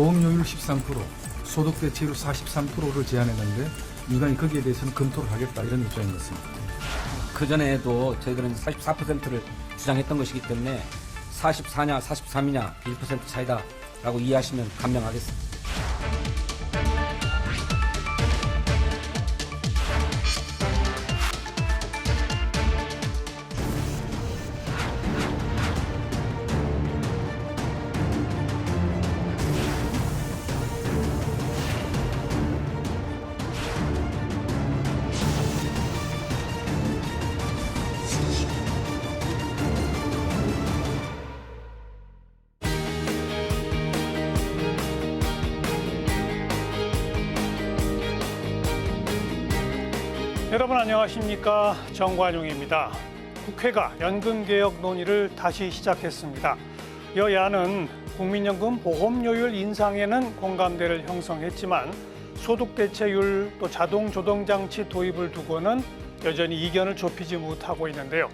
보험료율 13%, 소득 대체율 43%를 제안했는데 민간이 거기에 대해서는 검토를 하겠다 이런 입장인 것 같습니다. 그전에도 저희들은 44%를 주장했던 것이기 때문에 44냐 43이냐 1% 차이다라고 이해하시면 감명하겠습니다. 여러분 안녕하십니까, 정관용입니다. 국회가 연금개혁 논의를 다시 시작했습니다. 여야는 국민연금 보험료율 인상에는 공감대를 형성했지만 소득대체율 또 자동조정장치 도입을 두고는 여전히 이견을 좁히지 못하고 있는데요.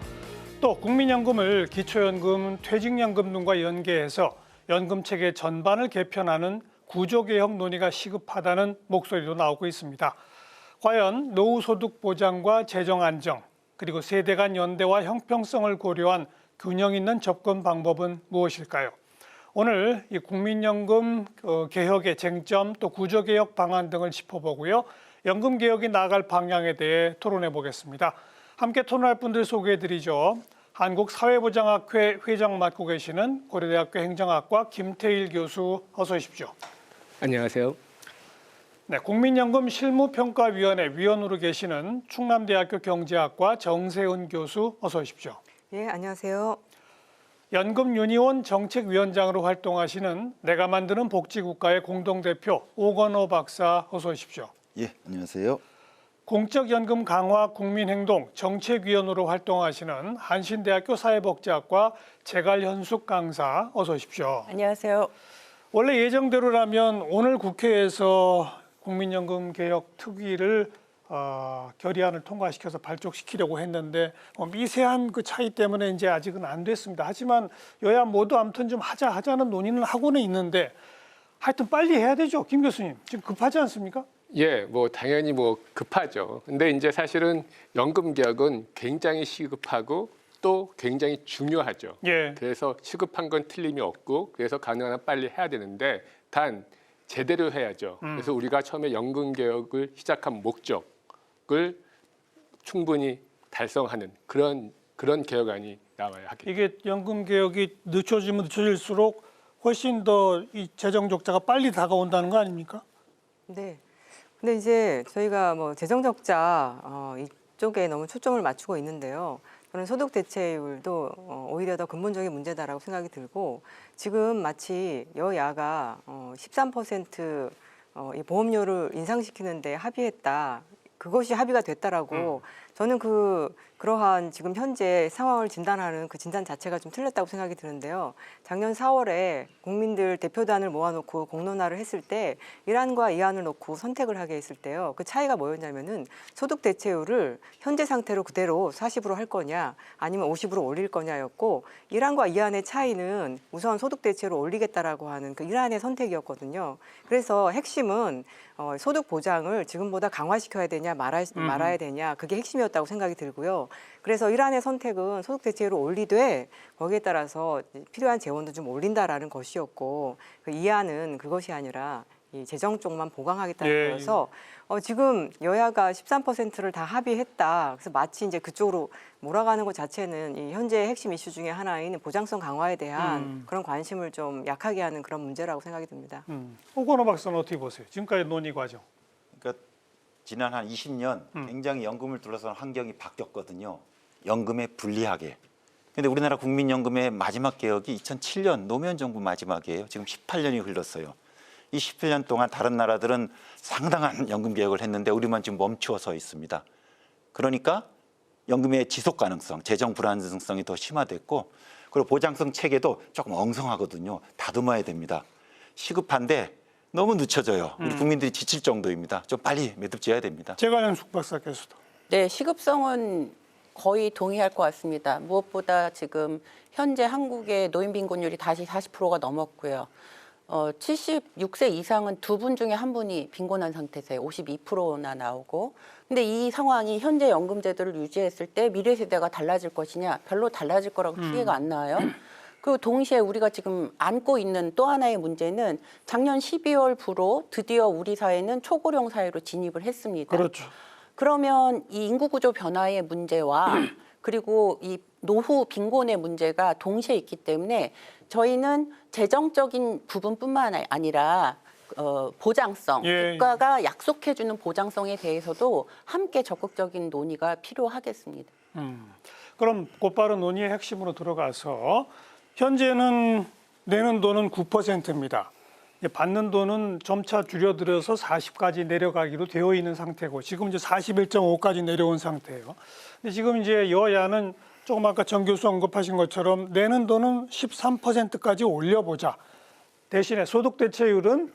또 국민연금을 기초연금, 퇴직연금 등과 연계해서 연금체계 전반을 개편하는 구조개혁 논의가 시급하다는 목소리도 나오고 있습니다. 과연 노후소득 보장과 재정 안정, 그리고 세대 간 연대와 형평성을 고려한 균형 있는 접근 방법은 무엇일까요? 오늘 이 국민연금 개혁의 쟁점, 또 구조개혁 방안 등을 짚어보고요. 연금개혁이 나아갈 방향에 대해 토론해 보겠습니다. 함께 토론할 분들 소개해드리죠. 한국사회보장학회 회장 맡고 계시는 고려대학교 행정학과 김태일 교수, 어서 오십시오. 안녕하세요. 네, 국민연금 실무평가위원회 위원으로 계시는 충남대학교 경제학과 정세은 교수, 어서 오십시오. 예, 안녕하세요. 연금유니온 정책위원장으로 활동하시는 내가 만드는 복지국가의 공동대표 오건호 박사, 어서 오십시오. 예, 안녕하세요. 공적연금 강화 국민행동 정책위원으로 활동하시는 한신대학교 사회복지학과 재갈현숙 강사, 어서 오십시오. 안녕하세요. 원래 예정대로라면 오늘 국회에서 국민연금 개혁 특위를 결의안을 통과시켜서 발족시키려고 했는데 미세한 그 차이 때문에 이제 아직은 안 됐습니다. 하지만 여야 모두 아무튼 좀 하자는 논의는 하고는 있는데 하여튼 빨리 해야 되죠, 김 교수님. 지금 급하지 않습니까? 예, 당연히 급하죠. 근데 이제 사실은 연금 개혁은 굉장히 시급하고 또 굉장히 중요하죠. 예. 그래서 시급한 건 틀림이 없고 그래서 가능한 한 빨리 해야 되는데 단 제대로 해야죠. 그래서 우리가 처음에 연금 개혁을 시작한 목적을 충분히 달성하는 그런 개혁안이 나와야 하겠죠. 이게 연금 개혁이 늦춰지면 늦춰질수록 훨씬 더 이 재정 적자가 빨리 다가온다는 거 아닙니까? 네. 근데 이제 저희가 재정 적자 이쪽에 너무 초점을 맞추고 있는데요. 저는 소득 대체율도 오히려 더 근본적인 문제다라고 생각이 들고 지금 마치 여야가 13% 이 보험료를 인상시키는데 합의했다. 그것이 합의가 됐다라고 저는 그러한 지금 현재 상황을 진단하는 그 진단 자체가 좀 틀렸다고 생각이 드는데요. 작년 4월에 국민들 대표단을 모아놓고 공론화를 했을 때 이안과 이안을 놓고 선택을 하게 했을 때요. 그 차이가 뭐였냐면은 소득 대체율을 현재 상태로 그대로 40으로 할 거냐 아니면 50으로 올릴 거냐였고 이안과 이안의 차이는 우선 소득 대체율을 올리겠다라고 하는 그 이안의 선택이었거든요. 그래서 핵심은 소득 보장을 지금보다 강화시켜야 되냐 말아야 되냐 그게 핵심이었다고 생각이 들고요. 그래서 이란의 선택은 소득 대체율을 올리되 거기에 따라서 필요한 재원도 좀 올린다라는 것이었고 그 이안은 그것이 아니라 이 재정 쪽만 보강하겠다는 거여서 지금 여야가 13%를 다 합의했다. 그래서 마치 이제 그쪽으로 몰아가는 것 자체는 이 현재 핵심 이슈 중에 하나인 보장성 강화에 대한 그런 관심을 좀 약하게 하는 그런 문제라고 생각이 듭니다. 오건호 박사는 어떻게 보세요? 지금까지 논의 과정. 그러니까 지난 한 20년 굉장히 연금을 둘러싼 환경이 바뀌었거든요. 연금에 불리하게. 근데 우리나라 국민연금의 마지막 개혁이 2007년 노무현 정부 마지막이에요. 지금 18년이 흘렀어요. 이 18년 동안 다른 나라들은 상당한 연금 개혁을 했는데 우리만 지금 멈추어 서 있습니다. 그러니까 연금의 지속 가능성, 재정 불안정성이 더 심화됐고 그리고 보장성 체계도 조금 엉성하거든요. 다듬어야 됩니다. 시급한데 너무 늦춰져요. 우리 국민들이 지칠 정도입니다. 좀 빨리 매듭지어야 됩니다. 재갈현숙 박사께서도. 네, 시급성은 거의 동의할 것 같습니다. 무엇보다 지금 현재 한국의 노인 빈곤율이 다시 40%가 넘었고요. 76세 이상은 두 분 중에 한 분이 빈곤한 상태세요. 52%나 나오고. 근데 이 상황이 현재 연금제도를 유지했을 때 미래 세대가 달라질 것이냐? 별로 달라질 거라고 추계가 안 나와요. 그리고 동시에 우리가 지금 안고 있는 또 하나의 문제는 작년 12월부로 드디어 우리 사회는 초고령 사회로 진입을 했습니다. 그렇죠. 그러면 이 인구구조 변화의 문제와 그리고 이 노후 빈곤의 문제가 동시에 있기 때문에 저희는 재정적인 부분뿐만 아니라 보장성, 예. 국가가 약속해주는 보장성에 대해서도 함께 적극적인 논의가 필요하겠습니다. 그럼 곧바로 논의의 핵심으로 들어가서 현재는 내는 돈은 9%입니다. 받는 돈은 점차 줄여들어서 40까지 내려가기로 되어 있는 상태고 지금 이제 41.5까지 내려온 상태예요. 근데 지금 이제 여야는 조금 아까 정 교수 언급하신 것처럼 내는 돈은 13%까지 올려보자. 대신에 소득 대체율은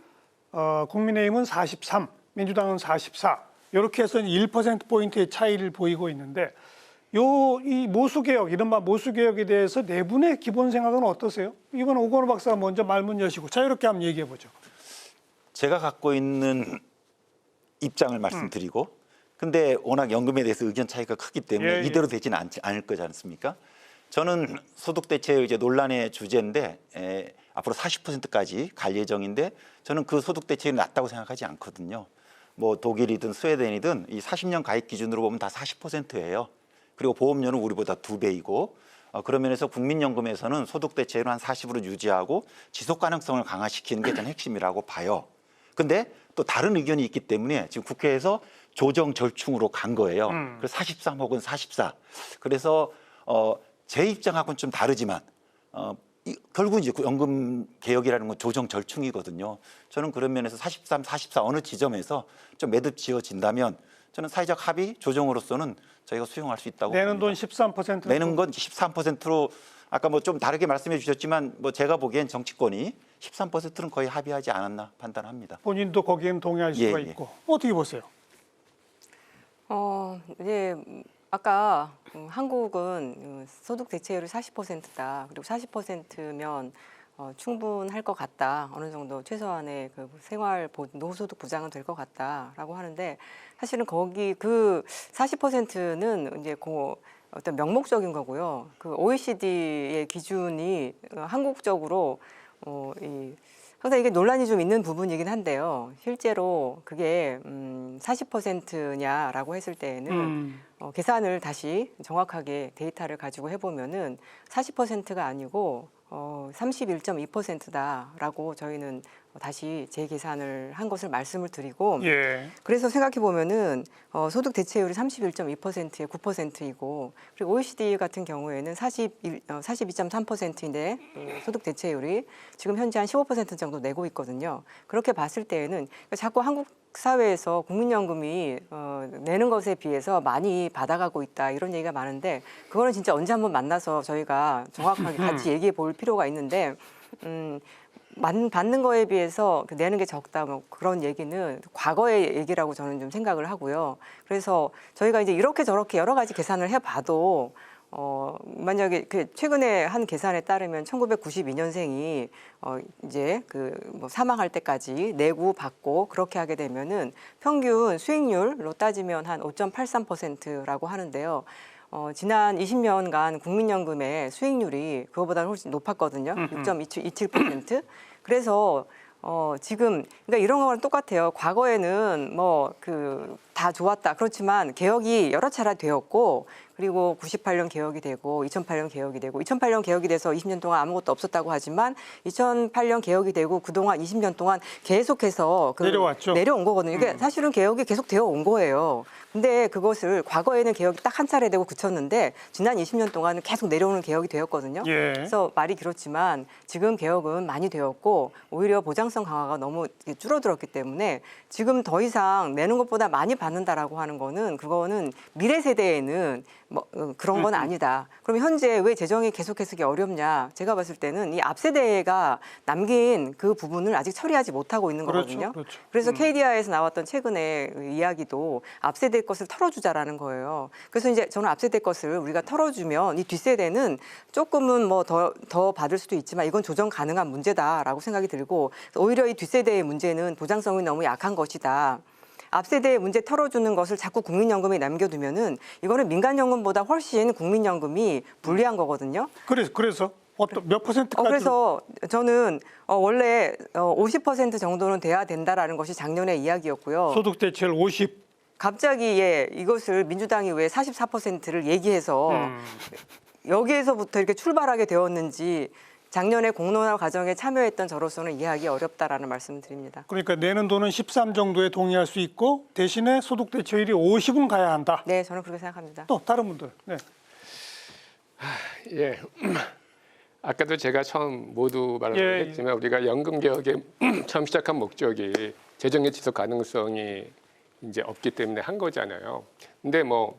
국민의힘은 43, 민주당은 44. 이렇게 해서 1% 포인트의 차이를 보이고 있는데 이 모수개혁, 이른바 모수개혁에 대해서 네 분의 기본 생각은 어떠세요? 이건 오건호 박사가 먼저 말문 여시고 자유롭게 한번 얘기해 보죠. 제가 갖고 있는 입장을 말씀드리고 근데 워낙 연금에 대해서 의견 차이가 크기 때문에 예. 이대로 되지는 않을 거지 않습니까? 저는 소득 대체율 이제 논란의 주제인데 앞으로 40%까지 갈 예정인데 저는 그 소득 대체율이 낮다고 생각하지 않거든요. 뭐 독일이든 스웨덴이든 이 40년 가입 기준으로 보면 다 40%예요. 그리고 보험료는 우리보다 2배이고 그런 면에서 국민연금에서는 소득 대체율을 한 40으로 유지하고 지속 가능성을 강화시키는 게 저는 핵심이라고 봐요. 근데 또 다른 의견이 있기 때문에 지금 국회에서 조정 절충으로 간 거예요. 그래서 43 혹은 44. 그래서 제 입장하고는 좀 다르지만 결국 이제 연금 개혁이라는 건 조정 절충이거든요. 저는 그런 면에서 43, 44 어느 지점에서 좀 매듭 지어진다면 저는 사회적 합의 조정으로서는 저희가 수용할 수 있다고 내는 돈 봅니다. 13%. 내는 건 13%로 아까 뭐 좀 다르게 말씀해 주셨지만 뭐 제가 보기엔 정치권이 13%는 거의 합의하지 않았나 판단합니다. 본인도 거기에는 동의할 수가 예. 있고. 어떻게 보세요? 이제 아까 한국은 소득 대체율이 40%다. 그리고 40%면 충분할 것 같다. 어느 정도 최소한의 그 노후소득 보장은 될 것 같다라고 하는데 사실은 거기 그 40%는 이제 어떤 명목적인 거고요. 그 OECD의 기준이 한국적으로 항상 이게 논란이 좀 있는 부분이긴 한데요. 실제로 그게 40%냐라고 했을 때에는 계산을 다시 정확하게 데이터를 가지고 해보면은 40%가 아니고 31.2%다라고 저희는 다시 재계산을 한 것을 말씀을 드리고 예. 그래서 생각해 보면은 소득 대체율이 31.2%에 9%이고 그리고 OECD 같은 경우에는 42.3%인데 소득 대체율이 지금 현재 한 15% 정도 내고 있거든요. 그렇게 봤을 때에는 자꾸 한국 사회에서 국민연금이 내는 것에 비해서 많이 받아가고 있다 이런 얘기가 많은데 그거는 진짜 언제 한번 만나서 저희가 정확하게 같이 얘기해 볼 필요가 있는데 받는 거에 비해서 내는 게 적다 뭐 그런 얘기는 과거의 얘기라고 저는 좀 생각을 하고요. 그래서 저희가 이제 이렇게 저렇게 여러 가지 계산을 해봐도 만약에 최근에 한 계산에 따르면 1992년생이 이제 뭐 사망할 때까지 내고 받고 그렇게 하게 되면은 평균 수익률로 따지면 한 5.83%라고 하는데요. 지난 20년간 국민연금의 수익률이 그거보다는 훨씬 높았거든요. 6.27%. 그래서 지금 그러니까 이런 거랑 똑같아요. 과거에는 다 좋았다. 그렇지만 개혁이 여러 차례 되었고 그리고 98년 개혁이 되고 2008년 개혁이 되고 2008년 개혁이 돼서 20년 동안 아무것도 없었다고 하지만 2008년 개혁이 되고 그동안 20년 동안 계속해서 내려온 거거든요. 그러니까 사실은 개혁이 계속 되어 온 거예요. 근데 그것을 과거에는 개혁이 딱 한 차례 되고 그쳤는데 지난 20년 동안은 계속 내려오는 개혁이 되었거든요. 예. 그래서 말이 길었지만 지금 개혁은 많이 되었고 오히려 보장성 강화가 너무 줄어들었기 때문에 지금 더 이상 내는 것보다 많이 받는다라고 하는 거는 그거는 미래 세대에는 뭐 그런 건 아니다. 그럼 현재 왜 재정이 계속해서 어렵냐? 제가 봤을 때는 이 앞세대가 남긴 그 부분을 아직 처리하지 못하고 있는 거거든요. 그렇죠. 그래서 KDI에서 나왔던 최근에 이야기도 앞세대 것을 털어주자라는 거예요. 그래서 이제 저는 앞세대 것을 우리가 털어주면 이 뒷세대는 조금은 뭐 더 받을 수도 있지만 이건 조정 가능한 문제다라고 생각이 들고 오히려 이 뒷세대의 문제는 보장성이 너무 약한 것이다. 앞세대의 문제 털어주는 것을 자꾸 국민연금에 남겨두면은 이거는 민간연금보다 훨씬 국민연금이 불리한 거거든요. 그래서 어떤 몇 퍼센트까지? 그래서 저는 원래 50% 정도는 돼야 된다라는 것이 작년의 이야기였고요. 소득 대체율 50. 갑자기 이것을 민주당이 왜 44%를 얘기해서 여기에서부터 이렇게 출발하게 되었는지 작년에 공론화 과정에 참여했던 저로서는 이해하기 어렵다라는 말씀을 드립니다. 그러니까 내는 돈은 13 정도에 동의할 수 있고 대신에 소득 대체율이 50은 가야 한다. 네, 저는 그렇게 생각합니다. 또 다른 분들. 네. 예. 아까도 제가 처음 모두 말을 예. 했지만 우리가 연금 개혁에 처음 시작한 목적이 재정의 지속 가능성이 이제 없기 때문에 한 거잖아요. 근데 뭐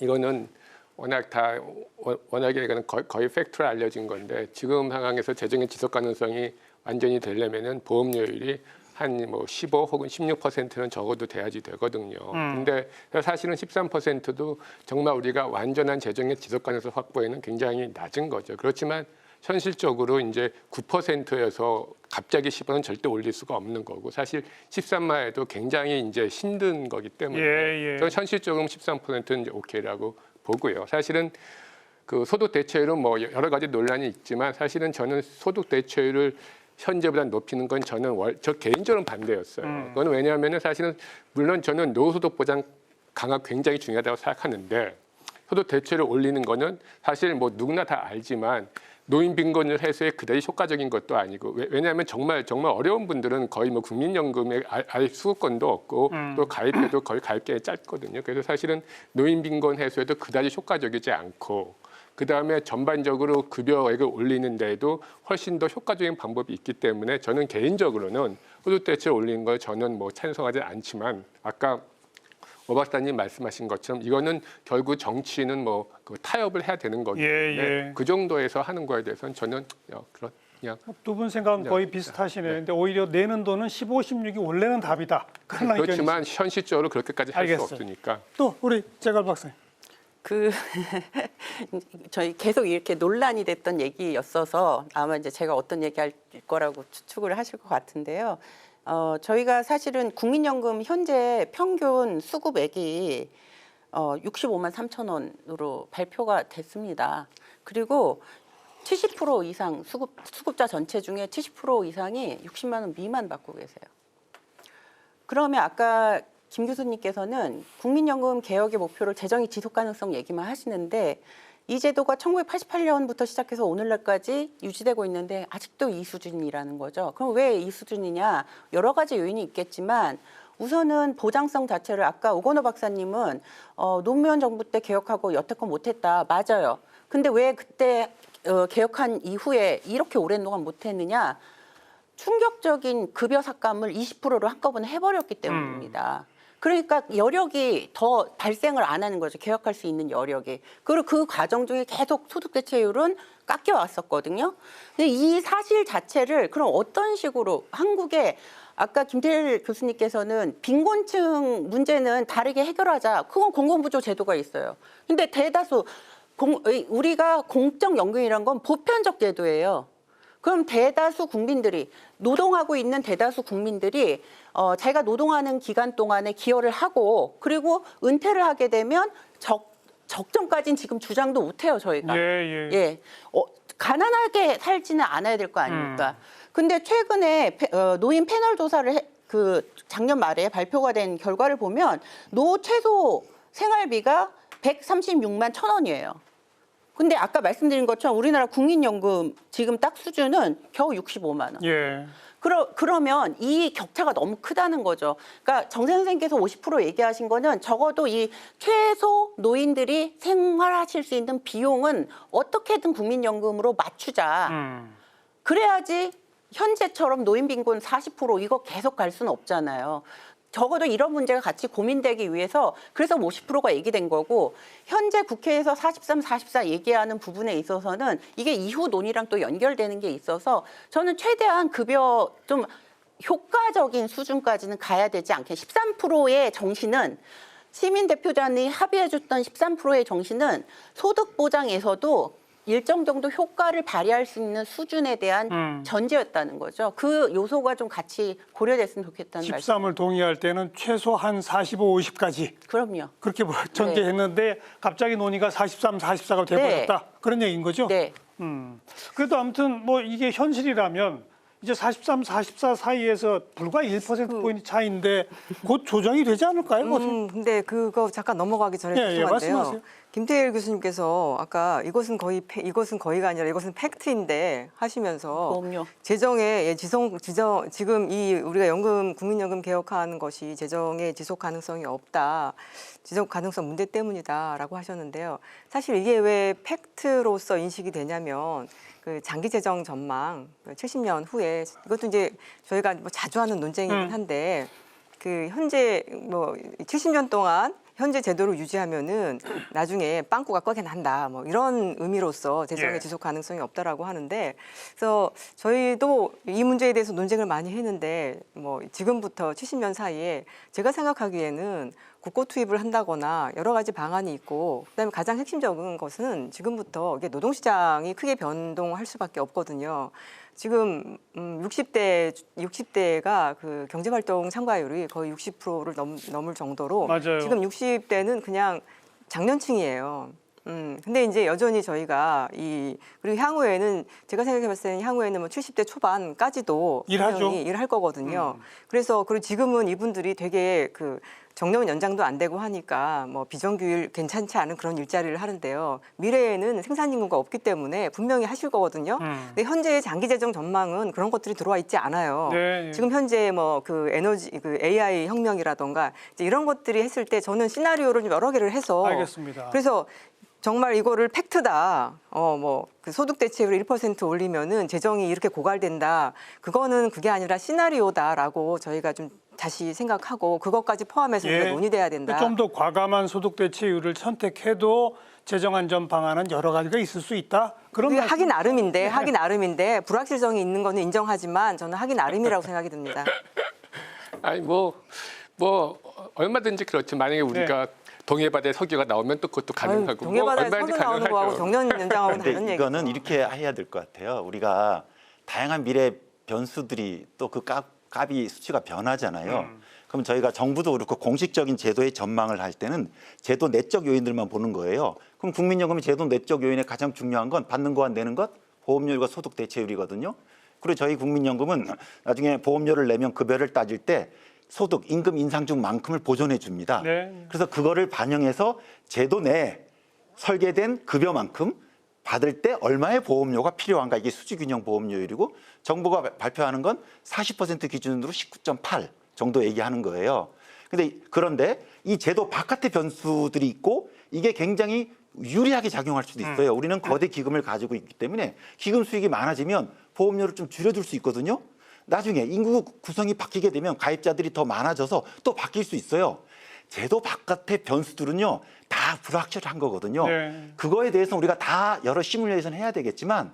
이거는 워낙에 이거는 거의 팩트로 알려진 건데 지금 상황에서 재정의 지속 가능성이 완전히 되려면은 보험료율이 한 뭐 15 혹은 16%는 적어도 돼야지 되거든요. 근데 사실은 13%도 정말 우리가 완전한 재정의 지속 가능성 확보에는 굉장히 낮은 거죠. 그렇지만 현실적으로 이제 9%에서 갑자기 10%는 절대 올릴 수가 없는 거고 사실 13만 해도 굉장히 이제 힘든 거기 때문에 저는 현실적으로 13%는 이제 오케이라고 보고요. 사실은 그 소득 대체율은 뭐 여러 가지 논란이 있지만 사실은 저는 소득 대체율을 현재보다 높이는 건 저 개인적으로는 반대였어요. 그건 왜냐하면은 사실은 물론 저는 노후소득 보장 강화 굉장히 중요하다고 생각하는데 소득 대체율을 올리는 거는 사실 뭐 누구나 다 알지만 노인 빈곤율 해소에 그다지 효과적인 것도 아니고 왜냐하면 정말 어려운 분들은 거의 뭐 국민연금에 아예 수급권도 없고 또 가입해도 거의 가입기간이 짧거든요. 그래서 사실은 노인 빈곤 해소에도 그다지 효과적이지 않고 그다음에 전반적으로 급여액을 올리는 데에도 훨씬 더 효과적인 방법이 있기 때문에 저는 개인적으로는 소득 대체를 올리는 걸 저는 뭐 찬성하지 않지만 아까 오 박사님 말씀하신 것처럼 이거는 결국 정치는 뭐 타협을 해야 되는 거기 때문에 그 정도에서 하는 거에 대해서는 저는 그냥 두 분 생각은 거의 비슷하시네요. 근데 오히려 내는 돈은 15, 16이 원래는 답이다. 그렇지만 현실적으로 그렇게까지 할 수 없으니까. 또 우리 재갈 박사님. 저희 계속 이렇게 논란이 됐던 얘기였어서 아마 이제 제가 어떤 얘기할 거라고 추측을 하실 것 같은데요. 저희가 사실은 국민연금 현재 평균 수급액이 65만 3천 원으로 발표가 됐습니다. 그리고 70% 이상 수급자 전체 중에 70% 이상이 60만 원 미만 받고 계세요. 그러면 아까 김 교수님께서는 국민연금 개혁의 목표를 재정의 지속 가능성 얘기만 하시는데 이 제도가 1988년부터 시작해서 오늘날까지 유지되고 있는데 아직도 이 수준이라는 거죠. 그럼 왜 이 수준이냐? 여러 가지 요인이 있겠지만 우선은 보장성 자체를 아까 오건호 박사님은 노무현 정부 때 개혁하고 여태껏 못했다. 맞아요. 근데 왜 그때 개혁한 이후에 이렇게 오랜 동안 못했느냐? 충격적인 급여 삭감을 20%로 한꺼번에 해버렸기 때문입니다. 그러니까 여력이 더 발생을 안 하는 거죠. 개혁할 수 있는 여력이. 그리고 그 과정 중에 계속 소득 대체율은 깎여왔었거든요. 근데 이 사실 자체를 그럼 어떤 식으로 한국에 아까 김태일 교수님께서는 빈곤층 문제는 다르게 해결하자. 그건 공공부조 제도가 있어요. 근데 대다수 우리가 공적연금이란 건 보편적 제도예요. 그럼 대다수 국민들이 노동하고 있는 대다수 국민들이 자기가 노동하는 기간 동안에 기여를 하고 그리고 은퇴를 하게 되면 적정까지는 지금 주장도 못해요 저희가. 가난하게 살지는 않아야 될 거 아닙니까? 근데 최근에 노인 패널 조사를 작년 말에 발표가 된 결과를 보면 노 최소 생활비가 136만 1천 원이에요. 근데 아까 말씀드린 것처럼 우리나라 국민연금 지금 딱 수준은 겨우 65만 원. 그러면 이 격차가 너무 크다는 거죠. 그러니까 정세 선생님께서 50% 얘기하신 거는 적어도 이 최소 노인들이 생활하실 수 있는 비용은 어떻게든 국민연금으로 맞추자. 그래야지 현재처럼 노인 빈곤 40% 이거 계속 갈 수는 없잖아요. 적어도 이런 문제가 같이 고민되기 위해서 그래서 50%가 얘기된 거고 현재 국회에서 43, 44 얘기하는 부분에 있어서는 이게 이후 논의랑 또 연결되는 게 있어서 저는 최대한 급여 좀 효과적인 수준까지는 가야 되지 않게 13%의 정신은 시민 대표단이 합의해줬던 13%의 정신은 소득 보장에서도 일정 정도 효과를 발휘할 수 있는 수준에 대한 전제였다는 거죠. 그 요소가 좀 같이 고려됐으면 좋겠다는 말씀. 13을 동의할 때는 최소한 45, 50까지 그럼요. 그렇게 전제했는데 갑자기 논의가 43, 44가 돼버렸다. 그런 얘기인 거죠? 네. 그래도 아무튼 뭐 이게 현실이라면 이제 43, 44 사이에서 불과 1%포인트 차이인데 곧 조정이 되지 않을까요? 근데 그거 잠깐 넘어가기 전에 예, 죄송한데요. 말씀하세요. 김태일 교수님께서 아까 이것은 거의가 아니라 이것은 팩트인데 하시면서 그럼요. 재정의 지금 이 우리가 국민연금 개혁하는 것이 재정의 지속 가능성이 없다. 지속 가능성 문제 때문이다라고 하셨는데요. 사실 이게 왜 팩트로서 인식이 되냐면 그 장기 재정 전망 70년 후에 이것도 이제 저희가 뭐 자주 하는 논쟁이긴 한데 그 현재 뭐 70년 동안 현재 제도를 유지하면은 나중에 빵꾸가 꺾여 난다. 뭐 이런 의미로서 재정의 지속 가능성이 없다라고 하는데 그래서 저희도 이 문제에 대해서 논쟁을 많이 했는데 뭐 지금부터 70년 사이에 제가 생각하기에는 국고 투입을 한다거나 여러 가지 방안이 있고 그다음에 가장 핵심적인 것은 지금부터 이게 노동시장이 크게 변동할 수밖에 없거든요. 지금 60대가 그 경제활동 참가율이 거의 60%를 넘을 정도로 맞아요. 지금 60대는 그냥 장년층이에요. 근데 이제 여전히 저희가 그리고 향후에는 제가 생각해봤을 때는 향후에는 뭐 70대 초반까지도 일하죠. 분명히 일할 거거든요. 그래서 그리고 지금은 이분들이 되게 그 정년 연장도 안 되고 하니까 뭐 비정규일 괜찮지 않은 그런 일자리를 하는데요. 미래에는 생산 인구가 없기 때문에 분명히 하실 거거든요. 근데 현재의 장기 재정 전망은 그런 것들이 들어와 있지 않아요. 네. 지금 현재 뭐 그 에너지 그 AI 혁명이라던가 이제 이런 것들이 했을 때 저는 시나리오를 좀 여러 개를 해서 알겠습니다. 그래서 정말 이거를 팩트다. 뭐 그 소득 대체율을 1% 올리면은 재정이 이렇게 고갈된다. 그거는 그게 아니라 시나리오다라고 저희가 좀 다시 생각하고 그것까지 포함해서 우리가 논의돼야 된다. 좀 더 과감한 소득 대체율을 선택해도 재정 안전 방안은 여러 가지가 있을 수 있다. 그런 그게 말씀- 하기 나름인데 불확실성이 있는 거는 인정하지만 저는 하기 나름이라고 생각이 듭니다. 아니 뭐 얼마든지 그렇죠. 만약에 우리가 동해바다에 석유가 나오면 또 그것도 가능하고 동해바다에 뭐 석유 나오는 거하고 정년 연장하고는 근데 다른 이거는 얘기죠. 이렇게 해야 될 것 같아요. 우리가 다양한 미래 변수들이 또 그 값이 수치가 변하잖아요. 그럼 저희가 정부도 그렇고 공식적인 제도의 전망을 할 때는 제도 내적 요인들만 보는 거예요. 그럼 국민연금의 제도 내적 요인의 가장 중요한 건 받는 거와 내는 것, 보험료율과 소득 대체율이거든요. 그리고 저희 국민연금은 나중에 보험료를 내면 급여를 따질 때 소득, 임금 인상 중만큼을 보존해 줍니다. 네. 그래서 그거를 반영해서 제도 내에 설계된 급여만큼 받을 때 얼마의 보험료가 필요한가 이게 수지균형 보험료율이고 정부가 발표하는 건 40% 기준으로 19.8 정도 얘기하는 거예요. 그런데 이 제도 바깥의 변수들이 있고 이게 굉장히 유리하게 작용할 수도 있어요. 우리는 거대 기금을 가지고 있기 때문에 기금 수익이 많아지면 보험료를 좀 줄여줄 수 있거든요. 나중에 인구 구성이 바뀌게 되면 가입자들이 더 많아져서 또 바뀔 수 있어요. 제도 바깥의 변수들은요 다 불확실한 거거든요. 네. 그거에 대해서 우리가 다 여러 시뮬레이션 해야 되겠지만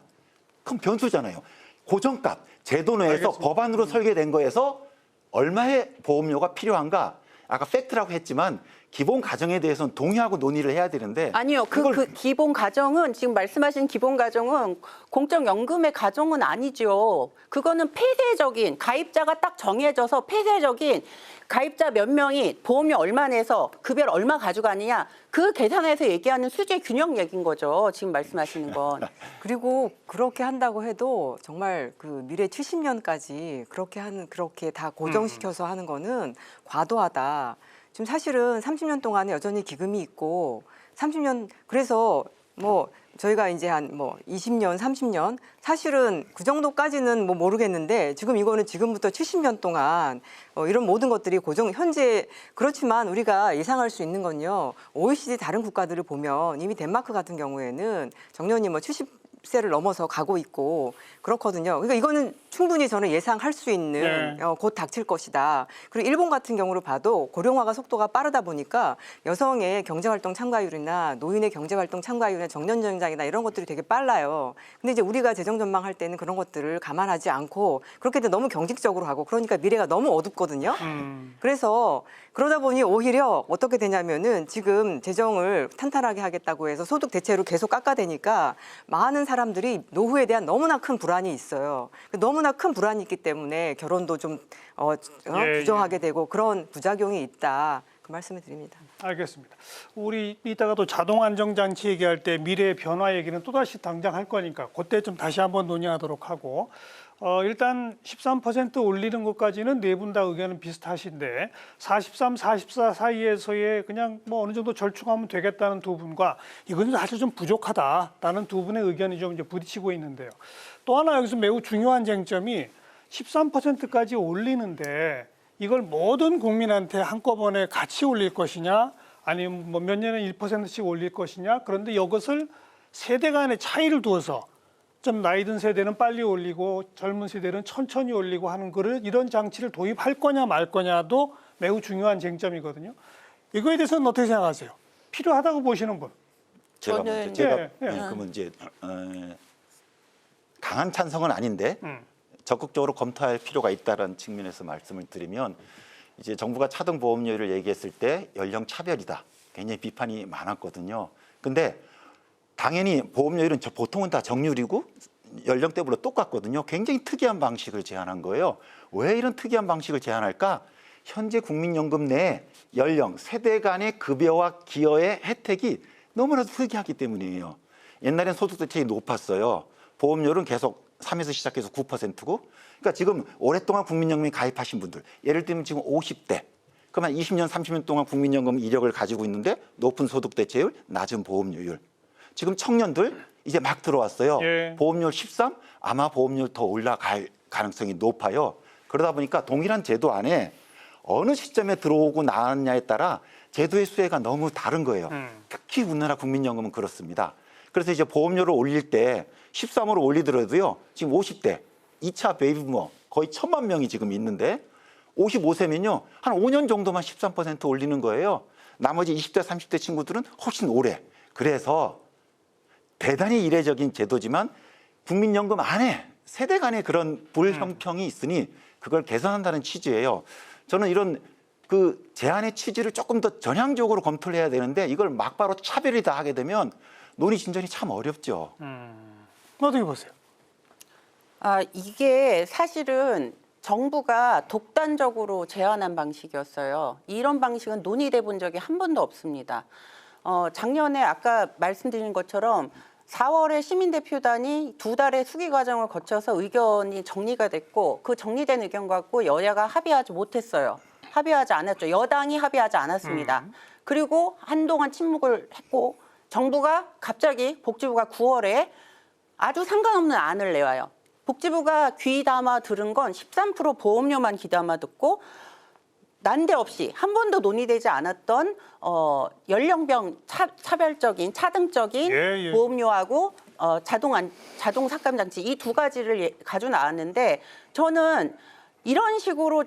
그럼 변수잖아요. 고정값 제도 내에서 알겠습니다. 법안으로 설계된 거에서 얼마의 보험료가 필요한가 아까 팩트라고 했지만 기본 가정에 대해서는 동의하고 논의를 해야 되는데 아니요. 그 기본 가정은 지금 말씀하신 기본 가정은 공적연금의 가정은 아니죠. 그거는 폐쇄적인 가입자가 딱 정해져서 폐쇄적인 가입자 몇 명이 보험료 얼마 내서 급여를 얼마 가져가느냐 그 계산해서 얘기하는 수지 균형 얘기인 거죠. 지금 말씀하시는 건. 그리고 그렇게 한다고 해도 정말 그 미래 70년까지 그렇게 다 고정시켜서 하는 거는 과도하다. 지금 사실은 30년 동안에 여전히 기금이 있고 30년 그래서 뭐 저희가 이제 한 뭐 20년, 30년 사실은 그 정도까지는 뭐 모르겠는데 지금 이거는 지금부터 70년 동안 이런 모든 것들이 현재 그렇지만 우리가 예상할 수 있는 건요. OECD 다른 국가들을 보면 이미 덴마크 같은 경우에는 정년이 뭐 60세를 넘어서 가고 있고 그렇거든요. 그러니까 이거는 충분히 저는 예상할 수 있는 네. 곧 닥칠 것이다. 그리고 일본 같은 경우로 봐도 고령화가 속도가 빠르다 보니까 여성의 경제활동 참가율이나 노인의 경제활동 참가율이나 정년전장이나 이런 것들이 되게 빨라요. 근데 이제 우리가 재정 전망할 때는 그런 것들을 감안하지 않고 그렇게 해도 너무 경직적으로 하고 그러니까 미래가 너무 어둡거든요. 그래서 그러다 보니 오히려 어떻게 되냐면은 지금 재정을 탄탄하게 하겠다고 해서 소득 대체로 계속 깎아대니까 많은 사람들이 노후에 대한 너무나 큰 불안이 있어요. 너무나 큰 불안이 있기 때문에 결혼도 좀 예, 부정하게 되고 그런 부작용이 있다. 그 말씀을 드립니다. 알겠습니다. 우리 이따가 또 자동 안정장치 얘기할 때 미래의 변화 얘기는 또다시 당장 할 거니까 그때 좀 다시 한번 논의하도록 하고 일단 13% 올리는 것까지는 네 분 다 의견은 비슷하신데 43, 44 사이에서의 그냥 뭐 어느 정도 절충하면 되겠다는 두 분과 이건 사실 좀 부족하다라는 두 분의 의견이 좀 이제 부딪히고 있는데요. 또 하나 여기서 매우 중요한 쟁점이 13%까지 올리는데 이걸 모든 국민한테 한꺼번에 같이 올릴 것이냐 아니면 뭐 몇 년에 1%씩 올릴 것이냐 그런데 이것을 세대 간의 차이를 두어서 좀 나이 든 세대는 빨리 올리고 젊은 세대는 천천히 올리고 하는 거를 이런 장치를 도입할 거냐 말 거냐도 매우 중요한 쟁점이거든요. 이거에 대해서는 어떻게 생각하세요? 필요하다고 보시는 분? 제가 저는- 그러면 이제 강한 찬성은 아닌데 적극적으로 검토할 필요가 있다는 측면에서 말씀을 드리면 이제 정부가 차등 보험료를 얘기했을 때 연령 차별이다. 굉장히 비판이 많았거든요. 근데 당연히 보험료율은 보통은 다 정률이고 연령대별로 똑같거든요. 굉장히 특이한 방식을 제안한 거예요. 왜 이런 특이한 방식을 제안할까? 현재 국민연금 내 연령, 세대 간의 급여와 기여의 혜택이 너무나도 특이하기 때문이에요. 옛날엔 소득 대책이 높았어요. 보험료는 계속 3에서 시작해서 9%고 그러니까 지금 오랫동안 국민연금에 가입하신 분들 예를 들면 지금 50대 그러면 20년, 30년 동안 국민연금 이력을 가지고 있는데 높은 소득 대체율, 낮은 보험료율. 지금 청년들 이제 막 들어왔어요. 예. 보험료율 13? 아마 보험료율 더 올라갈 가능성이 높아요. 그러다 보니까 동일한 제도 안에 어느 시점에 들어오고 나왔냐에 따라 제도의 수혜가 너무 다른 거예요. 특히 우리나라 국민연금은 그렇습니다. 그래서 이제 보험료를 올릴 때 13으로 올리더라도요. 지금 50대, 2차 베이비부머 거의 1,000만 명이 지금 있는데 55세면요. 한 5년 정도만 13% 올리는 거예요. 나머지 20대, 30대 친구들은 훨씬 오래. 그래서 대단히 이례적인 제도지만 국민연금 안에 세대 간의 그런 불형평이 있으니 그걸 개선한다는 취지예요. 저는 이런 그 제안의 취지를 조금 더 전향적으로 검토를 해야 되는데 이걸 막바로 차별이다 하게 되면 논의 진전이 참 어렵죠. 어떻게 보세요? 이게 사실은 정부가 독단적으로 제안한 방식이었어요. 이런 방식은 논의돼 본 적이 한 번도 없습니다. 작년에 아까 말씀드린 것처럼 4월에 시민대표단이 2달의 수기 과정을 거쳐서 의견이 정리가 됐고 그 정리된 의견 갖고 여야가 합의하지 못했어요. 합의하지 않았죠. 여당이 합의하지 않았습니다. 그리고 한동안 침묵을 했고 정부가 갑자기 복지부가 9월에 아주 상관없는 안을 내와요. 복지부가 귀담아 들은 건 13% 보험료만 귀담아 듣고 난데없이 한 번도 논의되지 않았던 연령별 차별적인 차등적인 예, 예. 보험료하고 자동 삭감 장치 이 두 가지를 가지고 나왔는데 저는 이런 식으로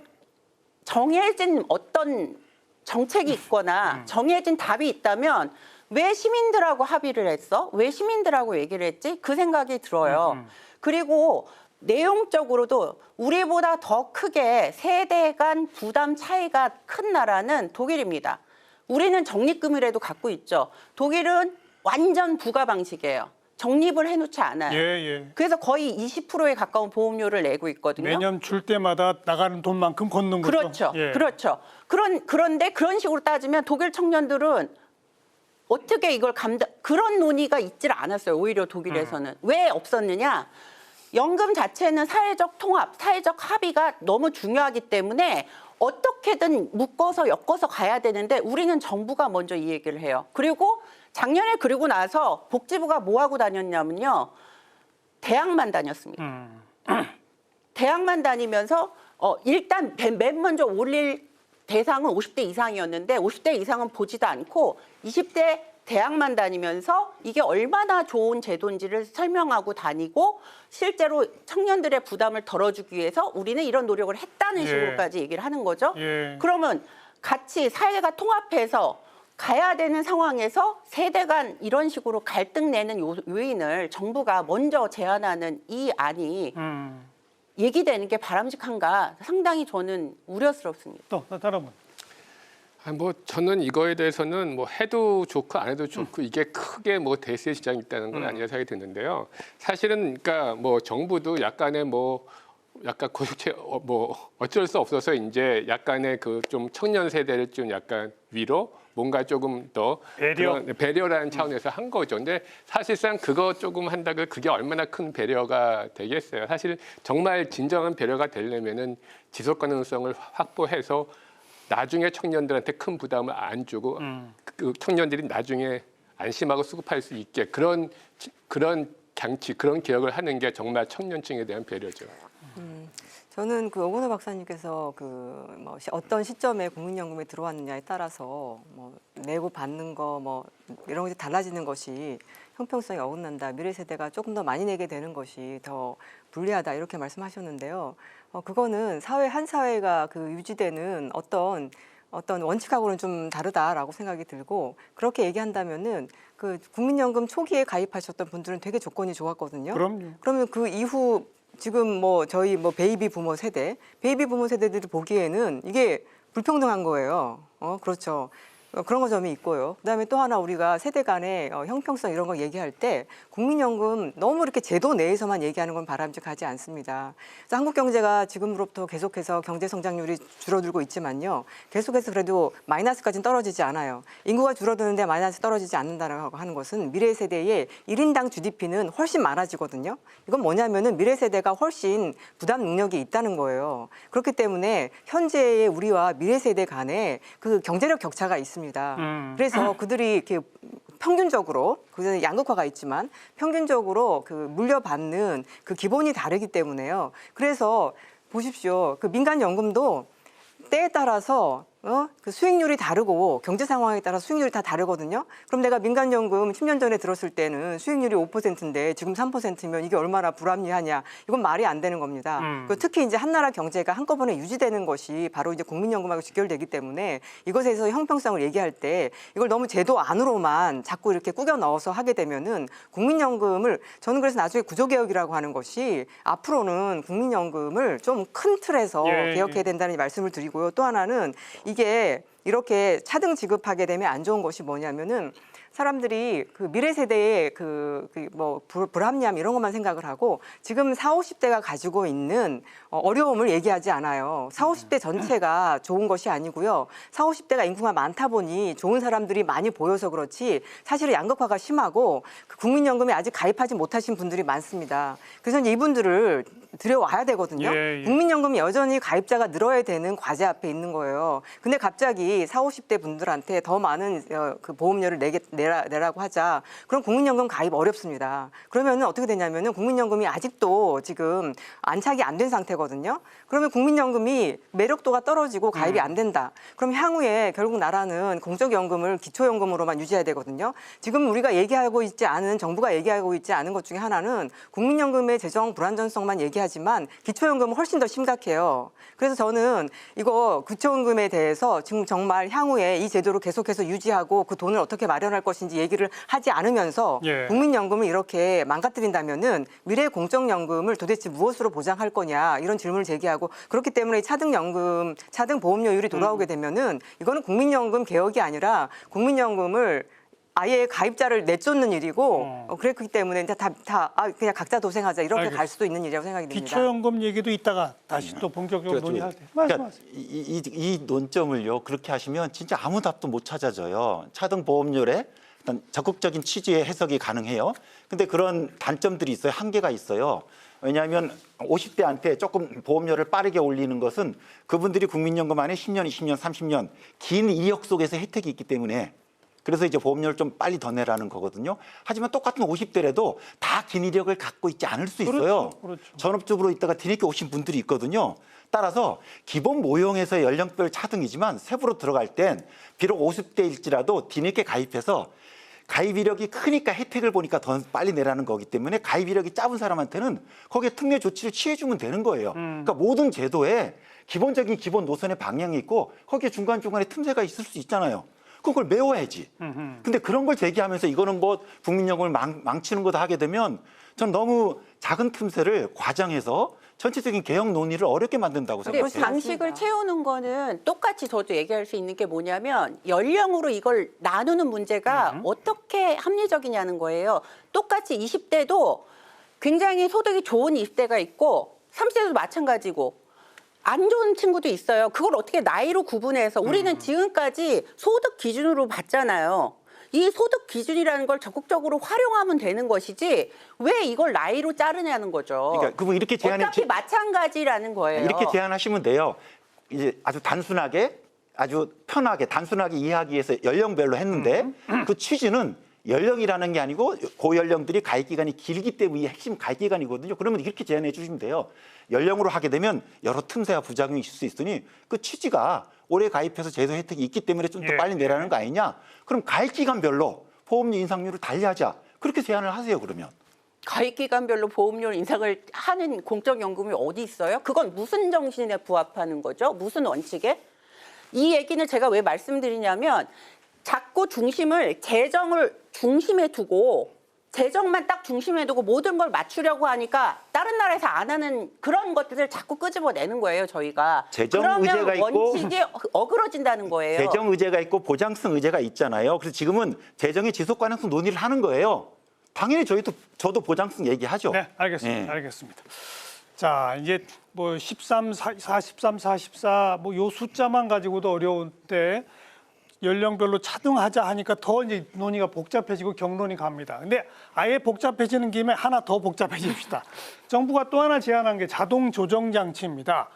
정해진 어떤 정책이 있거나 정해진 답이 있다면 왜 시민들하고 합의를 했어? 왜 시민들하고 얘기를 했지? 그 생각이 들어요. 그리고 내용적으로도 우리보다 더 크게 세대 간 부담 차이가 큰 나라는 독일입니다. 우리는 적립금이라도 갖고 있죠. 독일은 완전 부가 방식이에요. 적립을 해놓지 않아요. 예. 그래서 거의 20%에 가까운 보험료를 내고 있거든요. 매년 줄 때마다 나가는 돈만큼 걷는 거죠. 그렇죠. 예. 그렇죠. 그런데 그런 식으로 따지면 독일 청년들은 어떻게 이걸 그런 논의가 있질 않았어요. 오히려 독일에서는. 왜 없었느냐? 연금 자체는 사회적 통합, 사회적 합의가 너무 중요하기 때문에 어떻게든 묶어서 엮어서 가야 되는데 우리는 정부가 먼저 이 얘기를 해요. 그리고 작년에 그리고 나서 복지부가 뭐 하고 다녔냐면요. 대학만 다녔습니다. 대학만 다니면서 일단 맨 먼저 올릴 대상은 50대 이상이었는데 50대 이상은 보지도 않고 20대 대학만 다니면서 이게 얼마나 좋은 제도인지를 설명하고 다니고 실제로 청년들의 부담을 덜어주기 위해서 우리는 이런 노력을 했다는 예. 식으로까지 얘기를 하는 거죠. 예. 그러면 같이 사회가 통합해서 가야 되는 상황에서 세대 간 이런 식으로 갈등 내는 요인을 정부가 먼저 제안하는 이 안이 얘기되는 게 바람직한가 상당히 저는 우려스럽습니다. 또 다른 분. 뭐 저는 이거에 대해서는 뭐 해도 좋고 안 해도 좋고 이게 크게 뭐 대세 시장이 있다는 건 아니라 생각이 드는데요. 사실은 그러니까 뭐 정부도 약간의 뭐 약간 고육체 뭐 어쩔 수 없어서 이제 약간의 그 좀 청년 세대를 좀 약간 위로 뭔가 조금 더 배려? 배려라는 차원에서 한 거죠. 근데 사실상 그거 조금 한다고 그게 얼마나 큰 배려가 되겠어요. 사실 정말 진정한 배려가 되려면은 지속 가능성을 확보해서 나중에 청년들한테 큰 부담을 안 주고 그 청년들이 나중에 안심하고 수급할 수 있게 그런 장치, 그런 개혁을 하는 게 정말 청년층에 대한 배려죠. 저는 그 오건호 박사님께서 뭐 어떤 시점에 국민연금에 들어왔느냐에 따라서 뭐 내고 받는 거 뭐 이런 것이 달라지는 것이 형평성이 어긋난다. 미래 세대가 조금 더 많이 내게 되는 것이 더 불리하다 이렇게 말씀하셨는데요. 그거는 사회 한 사회가 그 유지되는 어떤 원칙하고는 좀 다르다라고 생각이 들고 그렇게 얘기한다면은 그 국민연금 초기에 가입하셨던 분들은 되게 조건이 좋았거든요. 그럼요. 그러면 그 이후 지금 뭐 저희 뭐 베이비 부모 세대들이 보기에는 이게 불평등한 거예요. 그렇죠. 그런 점이 있고요. 그다음에 또 하나 우리가 세대 간의 형평성 이런 거 얘기할 때 국민연금 너무 이렇게 제도 내에서만 얘기하는 건 바람직하지 않습니다. 그래서 한국 경제가 지금으로부터 계속해서 경제 성장률이 줄어들고 있지만요. 계속해서 그래도 마이너스까지는 떨어지지 않아요. 인구가 줄어드는데 마이너스 떨어지지 않는다라고 하는 것은 미래 세대의 1인당 GDP는 훨씬 많아지거든요. 이건 뭐냐면은 미래 세대가 훨씬 부담 능력이 있다는 거예요. 그렇기 때문에 현재의 우리와 미래 세대 간에 그 경제력 격차가 있습니다. 그래서 그들이 이렇게 평균적으로 그는 양극화가 있지만 평균적으로 그 물려받는 그 기본이 다르기 때문에요. 그래서 보십시오. 그 민간연금도 때에 따라서 그 수익률이 다르고 경제 상황에 따라 수익률이 다 다르거든요. 그럼 내가 민간연금 10년 전에 들었을 때는 수익률이 5%인데 지금 3%면 이게 얼마나 불합리하냐. 이건 말이 안 되는 겁니다. 특히 이제 한 나라 경제가 한꺼번에 유지되는 것이 바로 이제 국민연금하고 직결되기 때문에 이것에서 형평성을 얘기할 때 이걸 너무 제도 안으로만 자꾸 이렇게 꾸겨 넣어서 하게 되면은 국민연금을 저는 그래서 나중에 구조개혁이라고 하는 것이 앞으로는 국민연금을 좀 큰 틀에서 개혁해야 된다는 말씀을 드리고요. 또 하나는 이게 이렇게 차등 지급하게 되면 안 좋은 것이 뭐냐면은 사람들이 그 미래 세대의 뭐 불합리함 이런 것만 생각을 하고 지금 40, 50대가 가지고 있는 어려움을 얘기하지 않아요. 40, 50대 전체가 좋은 것이 아니고요. 40, 50대가 인구가 많다 보니 좋은 사람들이 많이 보여서 그렇지 사실은 양극화가 심하고 그 국민연금에 아직 가입하지 못하신 분들이 많습니다. 그래서 이분들을 들여와야 되거든요. 국민연금이 여전히 가입자가 늘어야 되는 과제 앞에 있는 거예요. 근데 갑자기 40, 50대 분들한테 더 많은 그 보험료를 내라고 하자. 그럼 국민연금 가입 어렵습니다. 그러면은 어떻게 되냐면은 국민연금이 아직도 지금 안착이 안 된 상태거든요. 그러면 국민연금이 매력도가 떨어지고 가입이 안 된다. 그럼 향후에 결국 나라는 공적연금을 기초연금으로만 유지해야 되거든요. 지금 우리가 얘기하고 있지 않은 정부가 얘기하고 있지 않은 것 중에 하나는 국민연금의 재정 불안전성만 얘기하지만 기초연금은 훨씬 더 심각해요. 그래서 저는 이거 기초연금에 대해서 지금 정말 향후에 이 제도를 계속해서 유지하고 그 돈을 어떻게 마련할 것인지 얘기를 하지 않으면서 국민연금을 이렇게 망가뜨린다면은 미래 공적연금을 도대체 무엇으로 보장할 거냐 이런 질문을 제기하고 그렇기 때문에 차등연금, 차등보험료율이 돌아오게 되면은 이거는 국민연금 개혁이 아니라 국민연금을 아예 가입자를 내쫓는 일이고 그렇기 때문에 이제 그냥 각자 도생하자 이렇게 갈 수도 있는 일이라고 생각이 듭니다. 기초연금 얘기도 이따가 다시 또 본격적으로 논의할 때 말씀하세요. 그러니까 이 논점을요 그렇게 하시면 진짜 아무 답도 못 찾아져요. 차등보험료에 어떤 적극적인 취지의 해석이 가능해요. 근데 그런 단점들이 있어요. 한계가 있어요. 왜냐하면 50대한테 조금 보험료를 빠르게 올리는 것은 그분들이 국민연금 안에 10년, 20년, 30년 긴 이력 속에서 혜택이 있기 때문에 그래서 이제 보험료를 좀 빨리 더 내라는 거거든요. 하지만 똑같은 50대라도 다 긴 이력을 갖고 있지 않을 수 있어요. 그렇죠. 전업주부로 있다가 뒤늦게 오신 분들이 있거든요. 따라서 기본 모형에서의 연령별 차등이지만 세부로 들어갈 땐 비록 50대일지라도 뒤늦게 가입해서 가입 이력이 크니까 혜택을 보니까 더 빨리 내라는 거기 때문에 가입 이력이 짧은 사람한테는 거기에 특례 조치를 취해주면 되는 거예요. 그러니까 모든 제도에 기본적인 기본 노선의 방향이 있고 거기에 중간중간에 틈새가 있을 수 있잖아요. 그걸 메워야지. 근데 그런 걸 제기하면서 이거는 뭐 국민연금을 망치는 거다 하게 되면 전 너무 작은 틈새를 과장해서 전체적인 개혁 논의를 어렵게 만든다고 근데 생각해요. 방식을 채우는 거는 똑같이 저도 얘기할 수 있는 게 뭐냐면 연령으로 이걸 나누는 문제가 어떻게 합리적이냐는 거예요. 똑같이 20대도 굉장히 소득이 좋은 20대가 있고 30대도 마찬가지고 안 좋은 친구도 있어요. 그걸 어떻게 나이로 구분해서 우리는 지금까지 소득 기준으로 봤잖아요. 이 소득 기준이라는 걸 적극적으로 활용하면 되는 것이지 왜 이걸 나이로 자르냐는 거죠. 그러니까 그분 이렇게 어차피 마찬가지라는 거예요. 이렇게 제안하시면 돼요. 이제 아주 단순하게 아주 편하게 단순하게 이해하기 위해서 연령별로 했는데 그 취지는 연령이라는 게 아니고 고연령들이 가입 기간이 길기 때문에 이게 핵심 가입 기간이거든요. 그러면 이렇게 제안해 주시면 돼요. 연령으로 하게 되면 여러 틈새와 부작용이 있을 수 있으니 그 취지가 올해 가입해서 제도 혜택이 있기 때문에 좀 더 예. 빨리 내라는 거 아니냐? 그럼 가입 기간별로 보험료 인상률을 달리하자. 그렇게 제안을 하세요. 그러면. 가입 기간별로 보험료 인상을 하는 공적연금이 어디 있어요? 그건 무슨 정신에 부합하는 거죠? 무슨 원칙에? 이 얘기는 제가 왜 말씀드리냐면 자꾸 중심을 재정을 중심에 두고 재정만 딱 중심에 두고 모든 걸 맞추려고 하니까 다른 나라에서 안 하는 그런 것들을 자꾸 끄집어내는 거예요, 저희가. 재정 그러면 의제가 있고 원칙이 어그러진다는 거예요. 재정 의제가 있고 보장성 의제가 있잖아요. 그래서 지금은 재정의 지속 가능성 논의를 하는 거예요. 당연히 저도 보장성 얘기하죠. 네, 알겠습니다. 예. 알겠습니다. 자, 이제 뭐 13, 43, 44 뭐 요 숫자만 가지고도 어려운데 연령별로 차등하자 하니까 더 이제 논의가 복잡해지고 경론이 갑니다. 근데 아예 복잡해지는 김에 하나 더 복잡해집시다. 정부가 또 하나 제안한 게 자동 조정 장치입니다.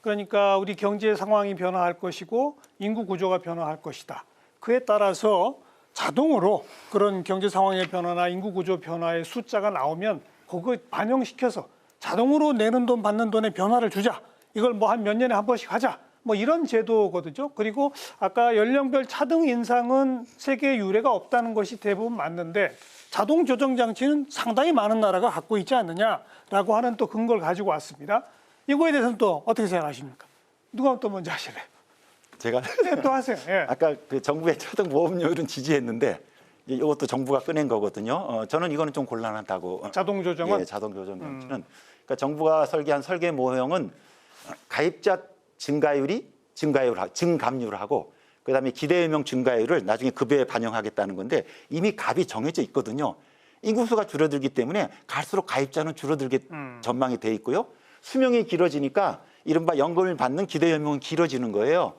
그러니까 우리 경제 상황이 변화할 것이고 인구 구조가 변화할 것이다. 그에 따라서 자동으로 그런 경제 상황의 변화나 인구 구조 변화의 숫자가 나오면 그거 반영시켜서 자동으로 내는 돈 받는 돈의 변화를 주자. 이걸 뭐 한 몇 년에 한 번씩 하자. 뭐 이런 제도거든요. 그리고 아까 연령별 차등 인상은 세계 유례가 없다는 것이 대부분 맞는데 자동 조정 장치는 상당히 많은 나라가 갖고 있지 않느냐라고 하는 또 근거를 가지고 왔습니다. 이거에 대해서는 또 어떻게 생각하십니까? 누가 또 먼저 하실래요? 제가 네, 또 하세요. 예. 아까 그 정부의 차등 보험료율은 지지했는데 이것도 정부가 꺼낸 거거든요. 저는 이거는 좀 곤란하다고. 자동 조정은 예, 자동 조정 장치는 그러니까 정부가 설계한 설계 모형은 가입자 증감률을 하고 그다음에 기대연령 증가율을 나중에 급여에 반영하겠다는 건데 이미 값이 정해져 있거든요. 인구수가 줄어들기 때문에 갈수록 가입자는 줄어들게 전망이 돼 있고요. 수명이 길어지니까 이른바 연금을 받는 기대연명은 길어지는 거예요.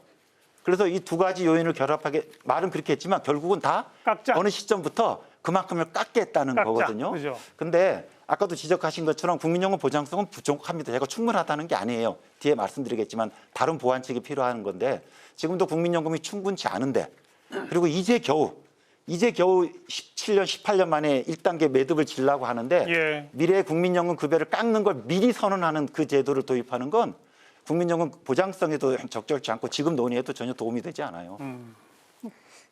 그래서 이 두 가지 요인을 결합하게 말은 그렇게 했지만 결국은 다 깎자. 어느 시점부터 그만큼을 깎겠다는 깎자. 거거든요. 그죠. 근데 아까도 지적하신 것처럼 국민연금 보장성은 부족합니다. 제가 충분하다는 게 아니에요. 뒤에 말씀드리겠지만 다른 보완책이 필요한 건데 지금도 국민연금이 충분치 않은데 그리고 이제 겨우 17년, 18년 만에 1단계 매듭을 지려고 하는데 예. 미래의 국민연금 급여를 깎는 걸 미리 선언하는 그 제도를 도입하는 건 국민연금 보장성에도 적절치 않고 지금 논의에도 전혀 도움이 되지 않아요.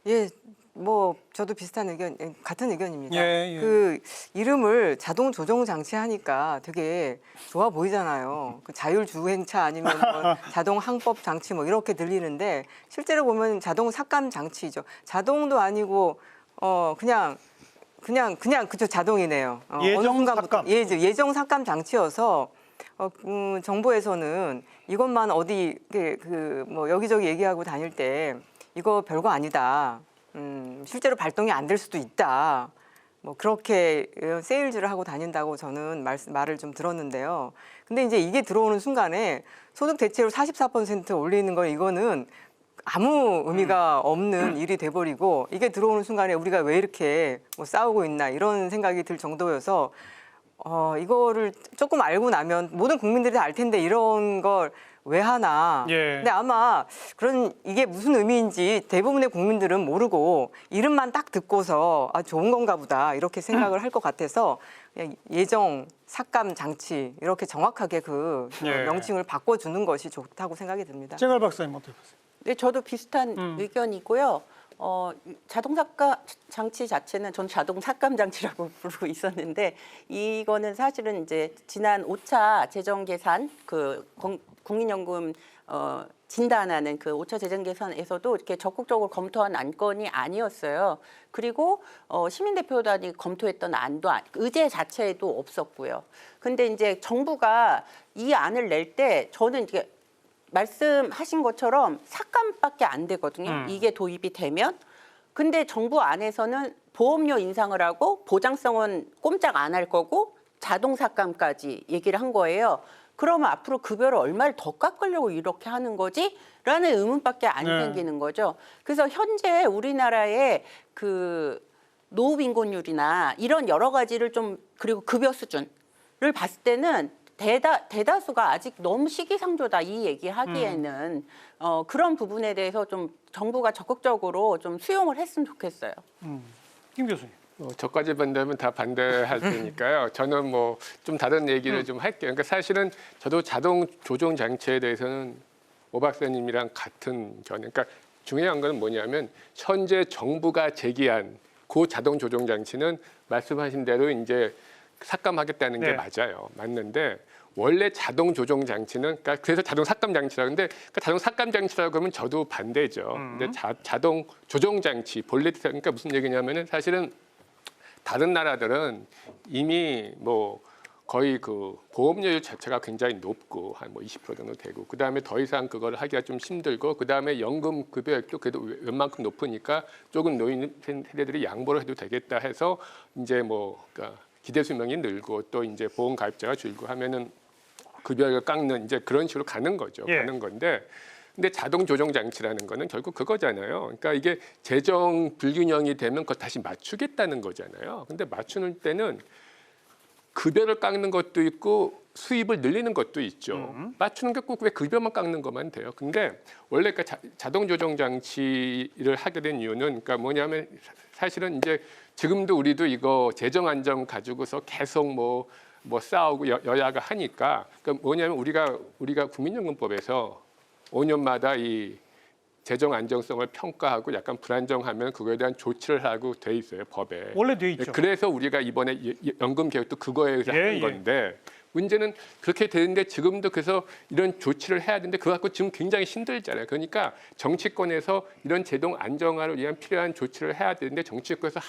예, 뭐 저도 비슷한 의견, 같은 의견입니다. 예, 예. 그 이름을 자동 조정 장치 하니까 되게 좋아 보이잖아요. 그 자율주행차 아니면 뭐 자동 항법 장치 뭐 이렇게 들리는데 실제로 보면 자동 삭감 장치죠. 자동도 아니고 그냥 그저 자동이네요. 예정 어느 순간부터 삭감. 예정 삭감 장치여서 정부에서는 이것만 어디 뭐 여기저기 얘기하고 다닐 때 이거 별거 아니다. 실제로 발동이 안 될 수도 있다. 뭐 그렇게 세일즈를 하고 다닌다고 저는 말을 좀 들었는데요. 근데 이제 이게 들어오는 순간에 소득 대체율 44% 올리는 거 이거는 아무 의미가 없는 일이 돼버리고 이게 들어오는 순간에 우리가 왜 이렇게 뭐 싸우고 있나 이런 생각이 들 정도여서 이거를 조금 알고 나면 모든 국민들이 다 알 텐데 이런 걸 왜 하나. 예. 근데 아마 이게 무슨 의미인지 대부분의 국민들은 모르고 이름만 딱 듣고서 좋은 건가 보다 이렇게 생각을 할 것 같아서 그냥 예정 삭감 장치 이렇게 정확하게 그 예. 명칭을 바꿔주는 것이 좋다고 생각이 듭니다. 제갈 박사님 어떻게 보세요? 네, 저도 비슷한 의견이고요. 자동 삭감 장치 자체는 전 자동 삭감 장치라고 부르고 있었는데 이거는 사실은 이제 지난 5차 재정 계산 국민연금 진단하는 그 5차 재정 계산에서도 이렇게 적극적으로 검토한 안건이 아니었어요. 그리고 시민대표단이 검토했던 안도 의제 자체에도 없었고요. 근데 이제 정부가 이 안을 낼 때 저는 이게 말씀하신 것처럼 삭감밖에 안 되거든요. 이게 도입이 되면. 근데 정부 안에서는 보험료 인상을 하고 보장성은 꼼짝 안 할 거고 자동 삭감까지 얘기를 한 거예요. 그러면 앞으로 급여를 얼마를 더 깎으려고 이렇게 하는 거지? 라는 의문밖에 안 생기는 거죠. 그래서 현재 우리나라의 그 노후빈곤율이나 이런 여러 가지를 좀 그리고 급여 수준을 봤을 때는 대다수가 아직 너무 시기상조다 이 얘기하기에는 그런 부분에 대해서 좀 정부가 적극적으로 좀 수용을 했으면 좋겠어요. 김 교수님. 저까지 반대하면 다 반대할 테니까요. 저는 뭐 좀 다른 얘기를 좀 할게요. 그러니까 사실은 저도 자동 조정 장치에 대해서는 오 박사님이랑 같은 견해. 그러니까 중요한 건 뭐냐면 현재 정부가 제기한 그 자동 조정 장치는 말씀하신 대로 이제 삭감하겠다는 게 맞아요. 맞는데 원래 자동 조정 장치는 그러니까 그래서 자동 삭감 장치라고 하는데 그러니까 자동 삭감 장치라고 하면 저도 반대죠. 근데 자동 조정 장치 본래 그러니까 무슨 얘기냐면은 사실은 다른 나라들은 이미 뭐 거의 그 보험료율 자체가 굉장히 높고 한 뭐 20% 정도 되고 그 다음에 더 이상 그걸 하기가 좀 힘들고 그 다음에 연금 급여액도 그래도 웬만큼 높으니까 조금 노인 세대들이 양보를 해도 되겠다 해서 이제 뭐 그러니까 기대 수명이 늘고 또 이제 보험 가입자가 줄고 하면은 급여를 깎는 이제 그런 식으로 가는 거죠. 가는 건데. 근데 자동 조정 장치라는 거는 결국 그거잖아요. 그러니까 이게 재정 불균형이 되면 그걸 다시 맞추겠다는 거잖아요. 근데 맞추는 때는 급여를 깎는 것도 있고 수입을 늘리는 것도 있죠. 맞추는 게 꼭 왜 급여만 깎는 것만 돼요. 근데 원래 그 자동 조정 장치를 하게 된 이유는 그러니까 뭐냐면 사실은 이제 지금도 우리도 이거 재정 안정 가지고서 계속 뭐 싸우고 여야가 하니까 그러니까 뭐냐면 우리가 국민연금법에서 5년마다 이 재정 안정성을 평가하고 약간 불안정하면 그거에 대한 조치를 하고 돼 있어요 법에. 원래 돼 있죠. 그래서 우리가 이번에 연금 개혁도 그거에 의해서 한 건데 문제는 그렇게 되는데 지금도 그래서 이런 조치를 해야 되는데 그거 갖고 지금 굉장히 힘들잖아요. 그러니까 정치권에서 이런 재정 안정화를 위한 필요한 조치를 해야 되는데 정치권에서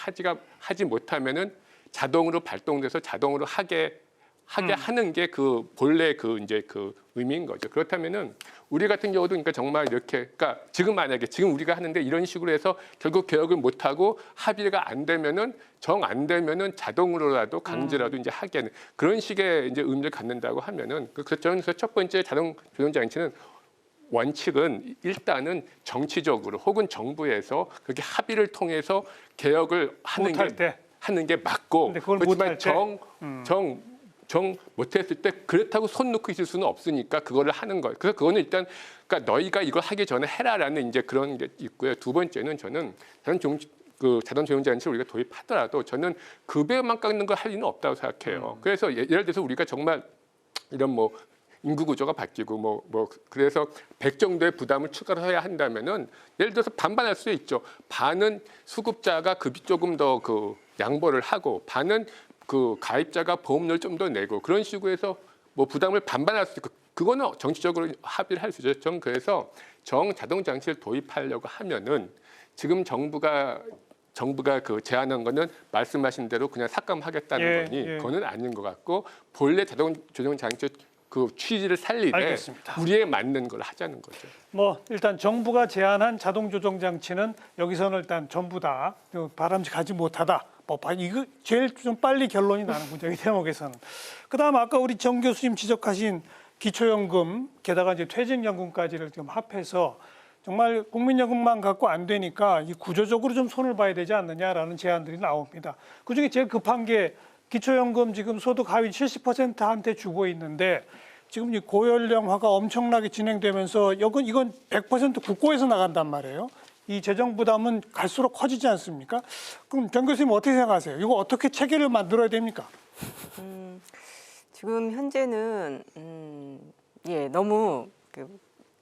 하지 못하면은 자동으로 발동돼서 자동으로 하게 하는 게 그 본래 그 이제 그 의미인 거죠. 그렇다면은 우리 같은 경우도 그러니까 정말 이렇게 그러니까 지금 만약에 지금 우리가 하는데 이런 식으로 해서 결국 개혁을 못 하고 합의가 안 되면은 정 안 되면은 자동으로라도 강제라도 이제 하게 그런 식의 이제 의미를 갖는다고 하면은 그래서 첫 번째 자동 조정 장치는 원칙은 일단은 정치적으로 혹은 정부에서 그렇게 합의를 통해서 개혁을 하는 게 맞고 그렇지만 정 못했을 때 그렇다고 손 놓고 있을 수는 없으니까 그거를 하는 거예요. 그래서 그거는 일단 그러니까 너희가 이걸 하기 전에 해라라는 이제 그런 게 있고요. 두 번째는 저는 자동 조정 장치를 우리가 도입하더라도 저는 급여만 깎는 걸 할 리는 없다고 생각해요. 그래서 예를 들어서 우리가 정말 이런 뭐 인구 구조가 바뀌고 그래서 100 정도의 부담을 추가로 해야 한다면은 예를 들어서 반반할 수 있죠. 반은 수급자가 급이 조금 더 그 양보를 하고 반은 그 가입자가 보험료를 좀 더 내고 그런 식으로 해서 뭐 부담을 반반할 수 있고 그거는 정치적으로 합의를 할 수 있죠. 저는 그래서 자동 장치를 도입하려고 하면은 지금 정부가 그 제안한 거는 말씀하신 대로 그냥 삭감하겠다는 거니 그거는 아닌 것 같고 본래 자동 조정 장치 그 취지를 살리되 우리에 맞는 걸 하자는 거죠. 뭐 일단 정부가 제안한 자동 조정 장치는 여기서는 일단 전부 다 바람직하지 못하다. 이거 제일 좀 빨리 결론이 나는군요. 이 대목에서는. 그다음 아까 우리 정 교수님 지적하신 기초연금 게다가 이제 퇴직연금까지를 지금 합해서 정말 국민연금만 갖고 안 되니까 이 구조적으로 좀 손을 봐야 되지 않느냐라는 제안들이 나옵니다. 그중에 제일 급한 게 기초연금 지금 소득 하위 70%한테 주고 있는데 지금 이 고연령화가 엄청나게 진행되면서 이건 100% 국고에서 나간단 말이에요. 이 재정 부담은 갈수록 커지지 않습니까? 그럼 정 교수님 어떻게 생각하세요? 이거 어떻게 체계를 만들어야 됩니까? 지금 현재는 너무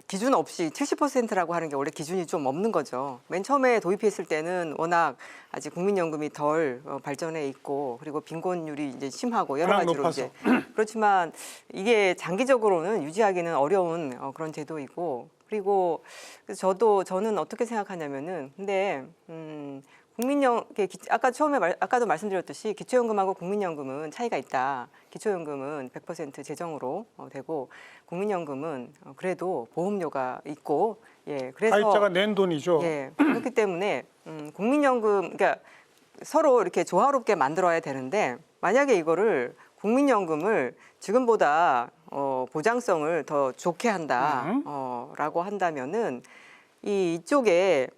기준 없이 70%라고 하는 게 원래 기준이 좀 없는 거죠. 맨 처음에 도입했을 때는 워낙 아직 국민연금이 덜 발전해 있고 그리고 빈곤율이 이제 심하고 여러 워낙 가지로 높아서. 이제 그렇지만 이게 장기적으로는 유지하기는 어려운 그런 제도이고 그리고 그래서 저는 어떻게 생각하냐면은 근데 아까 아까도 말씀드렸듯이 기초연금하고 국민연금은 차이가 있다. 기초연금은 100% 재정으로 되고 국민연금은 그래도 보험료가 있고 그래서 가입자가 낸 돈이죠. 그렇기 때문에 국민연금 그러니까 서로 이렇게 조화롭게 만들어야 되는데 만약에 이거를 국민연금을 지금보다 보장성을 더 좋게 한다라고 한다면은 이쪽에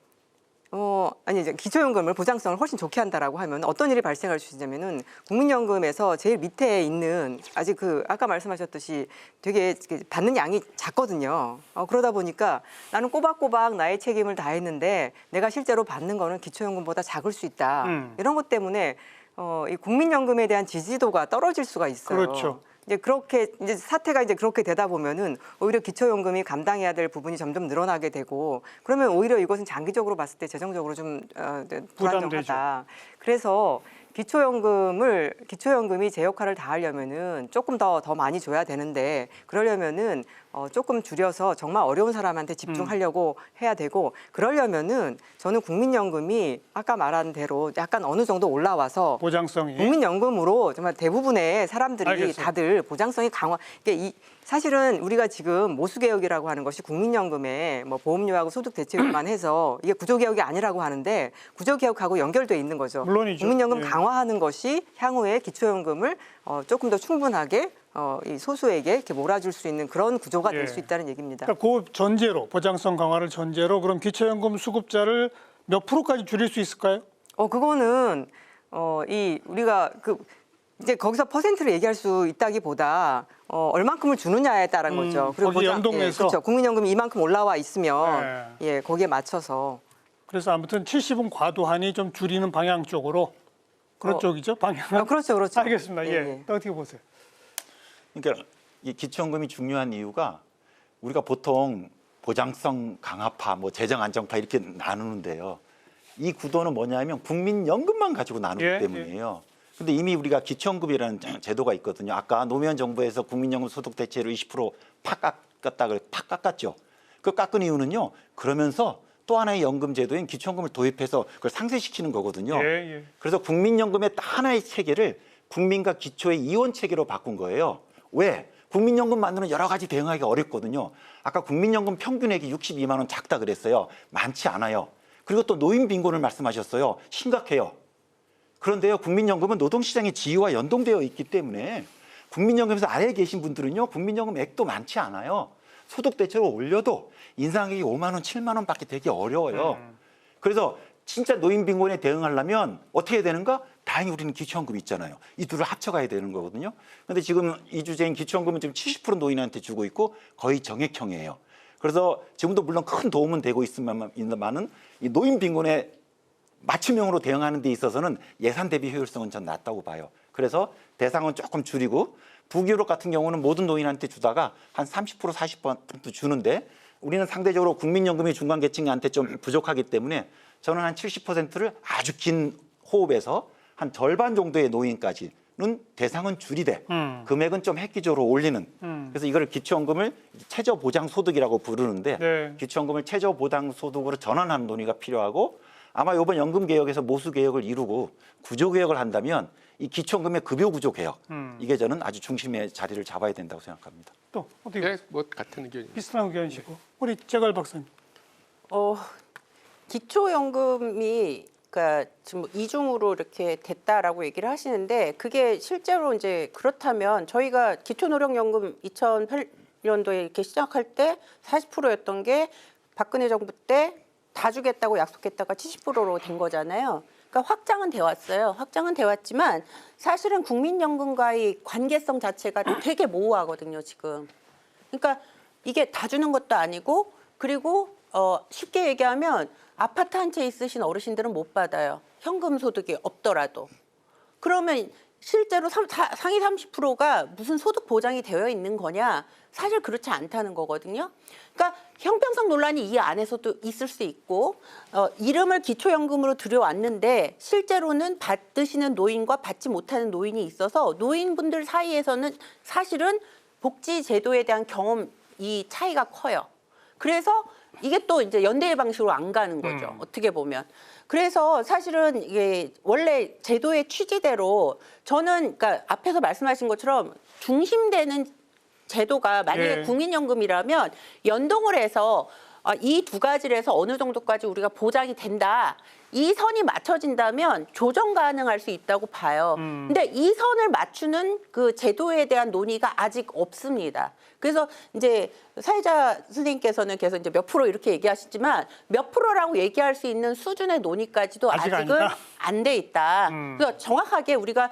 아니 이제 기초연금을 보장성을 훨씬 좋게 한다라고 하면 어떤 일이 발생할 수 있냐면은 국민연금에서 제일 밑에 있는 아직 아까 말씀하셨듯이 되게 받는 양이 작거든요. 그러다 보니까 나는 꼬박꼬박 나의 책임을 다했는데 내가 실제로 받는 거는 기초연금보다 작을 수 있다. 이런 것 때문에 이 국민연금에 대한 지지도가 떨어질 수가 있어요. 그렇죠. 이제 그렇게 이제 사태가 이제 그렇게 되다 보면은 오히려 기초연금이 감당해야 될 부분이 점점 늘어나게 되고 그러면 오히려 이것은 장기적으로 봤을 때 재정적으로 좀 불안정하다. 그래서 기초연금이 제 역할을 다하려면은 조금 더 많이 줘야 되는데 그러려면은 조금 줄여서 정말 어려운 사람한테 집중하려고 해야 되고 그러려면은 저는 국민연금이 아까 말한 대로 약간 어느 정도 올라와서 보장성이. 국민연금으로 정말 대부분의 사람들이 알겠어요. 다들 보장성이 강화. 이게 사실은 우리가 지금 모수개혁이라고 하는 것이 국민연금에 뭐 보험료하고 소득 대체율만 해서 이게 구조개혁이 아니라고 하는데 구조개혁하고 연결돼 있는 거죠. 물론이죠. 국민연금 예. 강화하는 것이 향후에 기초연금을 조금 더 충분하게 이 소수에게 이렇게 몰아줄 수 있는 그런 구조가 될 수 있다는 얘기입니다. 그러니까 그 전제로 보장성 강화를 전제로 그럼 기초연금 수급자를 몇 프로까지 줄일 수 있을까요? 그거는 우리가 이제 거기서 퍼센트를 얘기할 수 있다기보다 얼만큼을 주느냐에 따른 거죠. 거기 연동해서? 그렇죠. 국민연금이 이만큼 올라와 있으면 거기에 맞춰서. 그래서 아무튼 70은 과도하니 좀 줄이는 방향 쪽으로 그런 쪽이죠, 방향은. 그렇죠. 알겠습니다. 예. 어떻게 보세요? 그러니까 이 기초연금이 중요한 이유가 우리가 보통 보장성 강화파, 뭐 재정 안정파 이렇게 나누는데요. 이 구도는 뭐냐면 국민연금만 가지고 나누기 때문이에요. 근데 이미 우리가 기초연금이라는 제도가 있거든요. 아까 노무현 정부에서 국민연금 소득 대체율을 20% 팍 깎았죠. 그 깎은 이유는요. 그러면서 또 하나의 연금 제도인 기초연금을 도입해서 그걸 상쇄시키는 거거든요. 그래서 국민연금의 하나의 체계를 국민과 기초의 이원 체계로 바꾼 거예요. 왜? 국민연금만으로는 여러 가지 대응하기가 어렵거든요. 아까 국민연금 평균액이 62만 원 작다 그랬어요. 많지 않아요. 그리고 또 노인 빈곤을 말씀하셨어요. 심각해요. 그런데요, 국민연금은 노동시장의 지위와 연동되어 있기 때문에 국민연금에서 아래에 계신 분들은요, 국민연금 액도 많지 않아요. 소득 대체로 올려도 인상액이 5만 원, 7만 원밖에 되기 어려워요. 그래서 진짜 노인 빈곤에 대응하려면 어떻게 해야 되는가? 다행히 우리는 기초연금 있잖아요. 이 둘을 합쳐가야 되는 거거든요. 그런데 지금 이 주제인 기초연금은 지금 70% 노인한테 주고 있고 거의 정액형이에요. 그래서 지금도 물론 큰 도움은 되고 있습니다만은 이 노인 빈곤에 맞춤형으로 대응하는 데 있어서는 예산 대비 효율성은 전 낮다고 봐요. 그래서 대상은 조금 줄이고 북유럽 같은 경우는 모든 노인한테 주다가 한 30% 40% 주는데 우리는 상대적으로 국민연금이 중간계층한테 좀 부족하기 때문에 저는 한 70%를 아주 긴 호흡에서 한 절반 정도의 노인까지는 대상은 줄이되 금액은 좀 획기적으로 올리는 그래서 이걸 기초연금을 최저보장소득이라고 부르는데 기초연금을 최저보장소득으로 전환하는 논의가 필요하고 아마 이번 연금개혁에서 모수개혁을 이루고 구조개혁을 한다면 이 기초연금의 급여구조개혁 이게 저는 아주 중심의 자리를 잡아야 된다고 생각합니다. 또 어떻게 네, 뭐 같은 의견입니다. 비슷한 의견이시고 우리 재갈 박사님. 기초연금이 그러니까 지금 이중으로 이렇게 됐다라고 얘기를 하시는데 그게 실제로 이제 그렇다면 저희가 기초노령연금 2008년도에 이렇게 시작할 때 40%였던 게 박근혜 정부 때 다 주겠다고 약속했다가 70%로 된 거잖아요. 그러니까 확장은 돼 왔어요. 확장은 돼 왔지만 사실은 국민연금과의 관계성 자체가 되게 모호하거든요, 지금. 그러니까 이게 다 주는 것도 아니고 그리고 쉽게 얘기하면 아파트 한 채 있으신 어르신들은 못 받아요. 현금 소득이 없더라도. 그러면 실제로 상위 30%가 무슨 소득 보장이 되어 있는 거냐? 사실 그렇지 않다는 거거든요. 그러니까 형평성 논란이 이 안에서도 있을 수 있고 이름을 기초연금으로 들여왔는데 실제로는 받으시는 노인과 받지 못하는 노인이 있어서 노인분들 사이에서는 사실은 복지 제도에 대한 경험이 차이가 커요. 그래서 이게 또 이제 연대의 방식으로 안 가는 거죠. 어떻게 보면. 그래서 사실은 이게 원래 제도의 취지대로 저는 그러니까 앞에서 말씀하신 것처럼 중심되는 제도가 만약에 예. 국민연금이라면 연동을 해서 이 두 가지를 해서 어느 정도까지 우리가 보장이 된다. 이 선이 맞춰진다면 조정 가능할 수 있다고 봐요. 근데 이 선을 맞추는 그 제도에 대한 논의가 아직 없습니다. 그래서 이제 사회자 선생님께서는 계속 이제 몇 프로 이렇게 얘기하시지만 몇 프로라고 얘기할 수 있는 수준의 논의까지도 아직 아직은 아니다. 안 돼 있다. 그래서 정확하게 우리가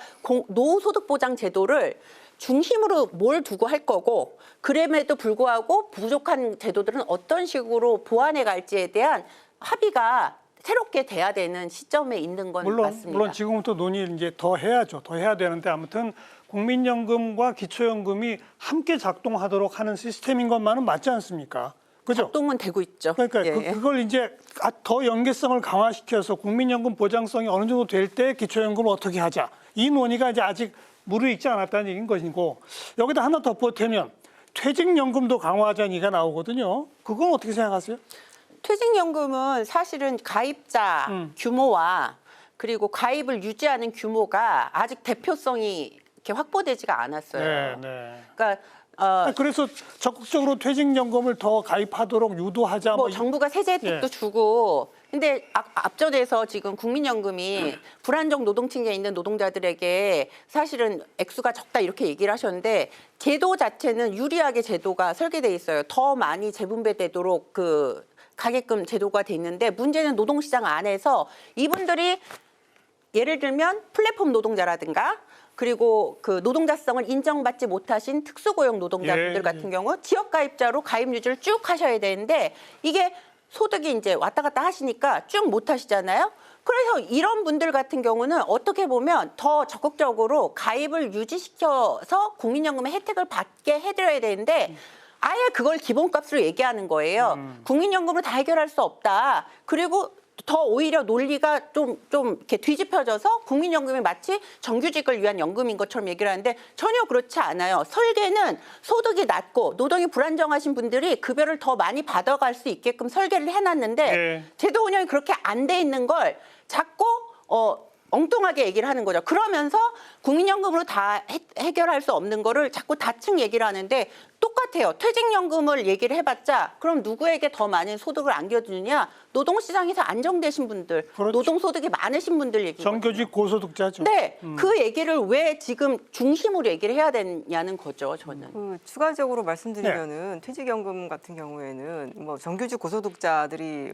노후소득보장 제도를 중심으로 뭘 두고 할 거고 그럼에도 불구하고 부족한 제도들은 어떤 식으로 보완해 갈지에 대한 합의가 새롭게 돼야 되는 시점에 있는 건 맞습니다. 물론 지금부터 논의를 이제 더 해야죠. 더 해야 되는데 아무튼 국민연금과 기초연금이 함께 작동하도록 하는 시스템인 것만은 맞지 않습니까? 그죠? 작동은 되고 있죠. 그러니까 예. 그걸 이제 더 연계성을 강화시켜서 국민연금 보장성이 어느 정도 될 때 기초연금을 어떻게 하자. 이 논의가 이제 아직 무르익지 않았다는 얘기인 것이고 여기다 하나 더 보태면 퇴직연금도 강화하자는 얘기가 나오거든요. 그건 어떻게 생각하세요? 퇴직연금은 사실은 가입자 규모와 그리고 가입을 유지하는 규모가 아직 대표성이 이렇게 확보되지가 않았어요. 네, 네. 그러니까 그래서 적극적으로 퇴직연금을 더 가입하도록 유도하자. 뭐 정부가 세제 혜택도 예. 주고 근데 앞전에서 지금 국민연금이 불안정 노동층에 있는 노동자들에게 사실은 액수가 적다 이렇게 얘기를 하셨는데 제도 자체는 유리하게 제도가 설계돼 있어요. 더 많이 재분배되도록 가게끔 제도가 돼 있는데 문제는 노동시장 안에서 이분들이 예를 들면 플랫폼 노동자라든가 그리고 그 노동자성을 인정받지 못하신 특수고용 노동자분들 예, 같은 경우 지역가입자로 가입 유지를 쭉 하셔야 되는데 이게 소득이 이제 왔다 갔다 하시니까 쭉 못 하시잖아요. 그래서 이런 분들 같은 경우는 어떻게 보면 더 적극적으로 가입을 유지시켜서 국민연금의 혜택을 받게 해드려야 되는데 아예 그걸 기본값으로 얘기하는 거예요. 국민연금으로 다 해결할 수 없다. 그리고 더 오히려 논리가 좀 이렇게 뒤집혀져서 국민연금이 마치 정규직을 위한 연금인 것처럼 얘기를 하는데 전혀 그렇지 않아요. 설계는 소득이 낮고 노동이 불안정하신 분들이 급여를 더 많이 받아갈 수 있게끔 설계를 해놨는데 네. 제도 운영이 그렇게 안 돼 있는 걸 자꾸 엉뚱하게 얘기를 하는 거죠. 그러면서 국민연금으로 다 해결할 수 없는 거를 자꾸 다층 얘기를 하는데 똑같아요. 퇴직연금을 얘기를 해봤자 그럼 누구에게 더 많은 소득을 안겨주느냐? 노동시장에서 안정되신 분들, 그렇죠. 노동소득이 많으신 분들 얘기거든요. 정규직 고소득자죠. 네, 그 얘기를 왜 지금 중심으로 얘기를 해야 되냐는 거죠, 저는. 추가적으로 말씀드리면은 퇴직연금 같은 경우에는 뭐 정규직 고소득자들이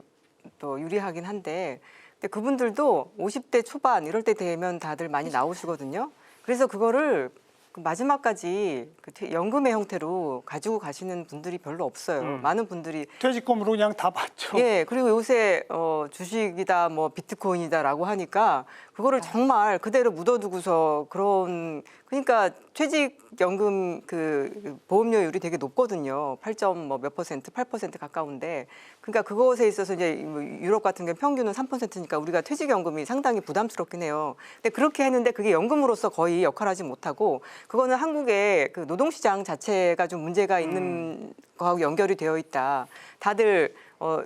또 유리하긴 한데 근데 그분들도 50대 초반 이럴 때 되면 다들 많이 나오시거든요. 그래서 그거를 마지막까지 연금의 형태로 가지고 가시는 분들이 별로 없어요. 많은 분들이 퇴직금으로 그냥 다 받죠. 예, 그리고 요새 주식이다, 뭐 비트코인이다라고 하니까 그거를 정말 그대로 묻어두고서 그러니까 퇴직연금 그 보험료율이 되게 높거든요. 8몇 퍼센트, 8% 가까운데 그러니까 그것에 있어서 이제 유럽 같은 경우 평균은 3%니까 우리가 퇴직연금이 상당히 부담스럽긴 해요. 근데 그렇게 했는데 그게 연금으로서 거의 역할하지 못하고 그거는 한국의 그 노동시장 자체가 좀 문제가 있는 거하고 연결이 되어 있다. 다들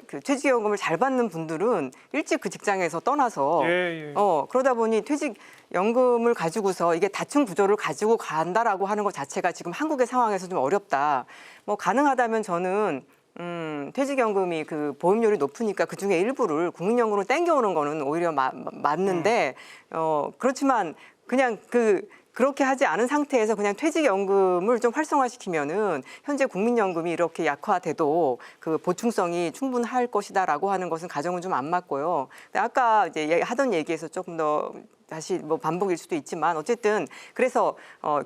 그 퇴직연금을 잘 받는 분들은 일찍 그 직장에서 떠나서 예. 그러다 보니 퇴직연금을 가지고서 이게 다층 구조를 가지고 간다라고 하는 것 자체가 지금 한국의 상황에서 좀 어렵다. 뭐 가능하다면 저는 퇴직연금이 그 보험료율이 높으니까 그 중에 일부를 국민연금으로 땡겨오는 거는 오히려 맞는데 그렇지만 그냥 그렇게 하지 않은 상태에서 그냥 퇴직연금을 좀 활성화시키면은 현재 국민연금이 이렇게 약화돼도 그 보충성이 충분할 것이다라고 하는 것은 가정은 좀 안 맞고요. 근데 아까 이제 하던 얘기에서 조금 더 다시 뭐 반복일 수도 있지만 어쨌든 그래서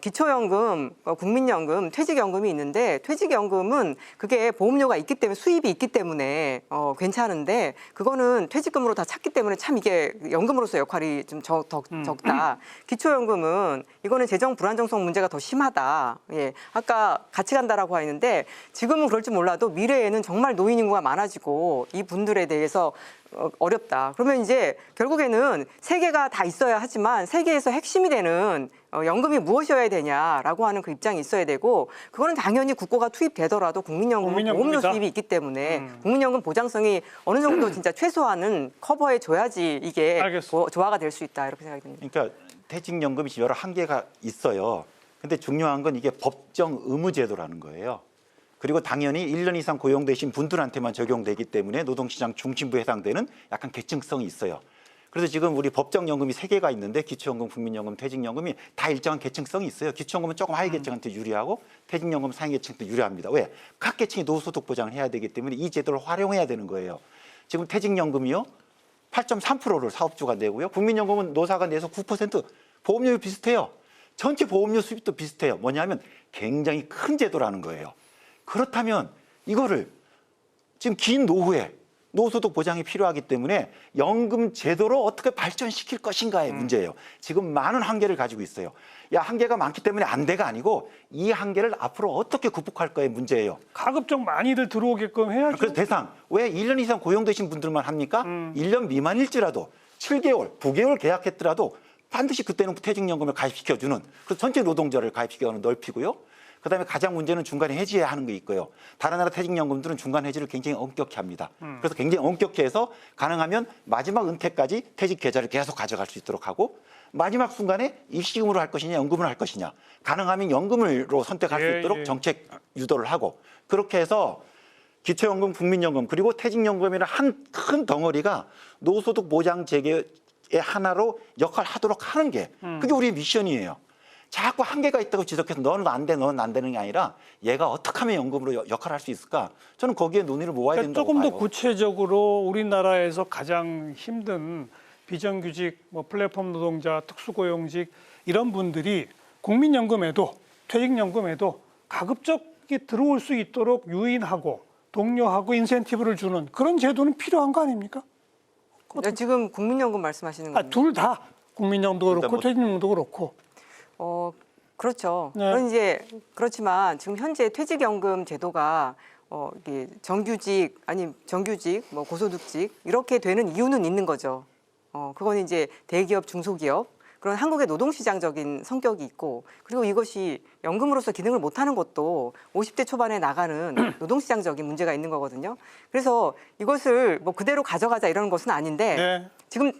기초연금, 국민연금, 퇴직연금이 있는데 퇴직연금은 그게 보험료가 있기 때문에 수입이 있기 때문에 괜찮은데 그거는 퇴직금으로 다 찾기 때문에 참 이게 연금으로서 역할이 좀 적다. 기초연금은 이거는 재정 불안정성 문제가 더 심하다. 예, 아까 같이 간다라고 하는데 지금은 그럴지 몰라도 미래에는 정말 노인 인구가 많아지고 이 분들에 대해서 어렵다. 그러면 이제 결국에는 세 개가 다 있어야 하지만 세 개에서 핵심이 되는 연금이 무엇이어야 되냐라고 하는 그 입장이 있어야 되고 그거는 당연히 국고가 투입되더라도 국민연금은 보험료 수입이 있기 때문에 국민연금 보장성이 어느 정도 진짜 최소한은 커버해 줘야지 이게 조화가 될 수 있다 이렇게 생각이 듭니다. 그러니까 퇴직연금이 여러 한계가 있어요. 근데 중요한 건 이게 법정 의무제도라는 거예요. 그리고 당연히 1년 이상 고용되신 분들한테만 적용되기 때문에 노동시장 중심부에 해당되는 약간 계층성이 있어요. 그래서 지금 우리 법정연금이 3개가 있는데 기초연금, 국민연금, 퇴직연금이 다 일정한 계층성이 있어요. 기초연금은 조금 하위 계층한테 유리하고 퇴직연금은 상위 계층한테 유리합니다. 왜? 각 계층이 노후소득 보장을 해야 되기 때문에 이 제도를 활용해야 되는 거예요. 지금 퇴직연금이요. 8.3%를 사업주가 내고요. 국민연금은 노사가 내서 9% 보험료율 비슷해요. 전체 보험료 수입도 비슷해요. 뭐냐면 굉장히 큰 제도라는 거예요. 그렇다면 이거를 지금 긴 노후에 노후소득 보장이 필요하기 때문에 연금 제도로 어떻게 발전시킬 것인가의 문제예요. 지금 많은 한계를 가지고 있어요. 야, 한계가 많기 때문에 안 돼가 아니고 이 한계를 앞으로 어떻게 극복할까의 문제예요. 가급적 많이들 들어오게끔 해야죠. 그래서 대상, 왜 1년 이상 고용되신 분들만 합니까? 1년 미만일지라도 7개월, 9개월 계약했더라도 반드시 그때는 퇴직연금을 가입시켜주는 그래서 전체 노동자를 가입시켜가는 넓히고요. 그다음에 가장 문제는 중간에 해지해야 하는 게 있고요. 다른 나라 퇴직연금들은 중간 해지를 굉장히 엄격히 합니다. 그래서 굉장히 엄격히 해서 가능하면 마지막 은퇴까지 퇴직 계좌를 계속 가져갈 수 있도록 하고 마지막 순간에 일시금으로 할 것이냐 연금으로 할 것이냐 가능하면 연금으로 선택할 수 있도록 정책 유도를 하고 그렇게 해서 기초연금, 국민연금 그리고 퇴직연금이라는 한 큰 덩어리가 노후소득 보장 체계의 하나로 역할하도록 하는 게 그게 우리의 미션이에요. 자꾸 한계가 있다고 지적해서 너는 안 돼, 너는 안 되는 게 아니라 얘가 어떻게 하면 연금으로 역할을 할 수 있을까? 저는 거기에 논의를 모아야 된다고 조금 봐요. 더 구체적으로 우리나라에서 가장 힘든 비정규직, 플랫폼 노동자, 특수고용직 이런 분들이 국민연금에도 퇴직연금에도 가급적 들어올 수 있도록 유인하고 독려하고 인센티브를 주는 그런 제도는 필요한 거 아닙니까? 지금 국민연금 말씀하시는 거예요? 둘 다 국민연금도 그렇고 퇴직연금도 그렇고. 그렇죠. 네. 그런 이제 그렇지만 지금 현재 퇴직연금 제도가 이게 정규직 아니 정규직 고소득직 이렇게 되는 이유는 있는 거죠. 그건 이제 대기업, 중소기업 그런 한국의 노동시장적인 성격이 있고 그리고 이것이 연금으로서 기능을 못하는 것도 50대 초반에 나가는 노동시장적인 문제가 있는 거거든요. 그래서 이것을 그대로 가져가자 이런 것은 아닌데 네. 지금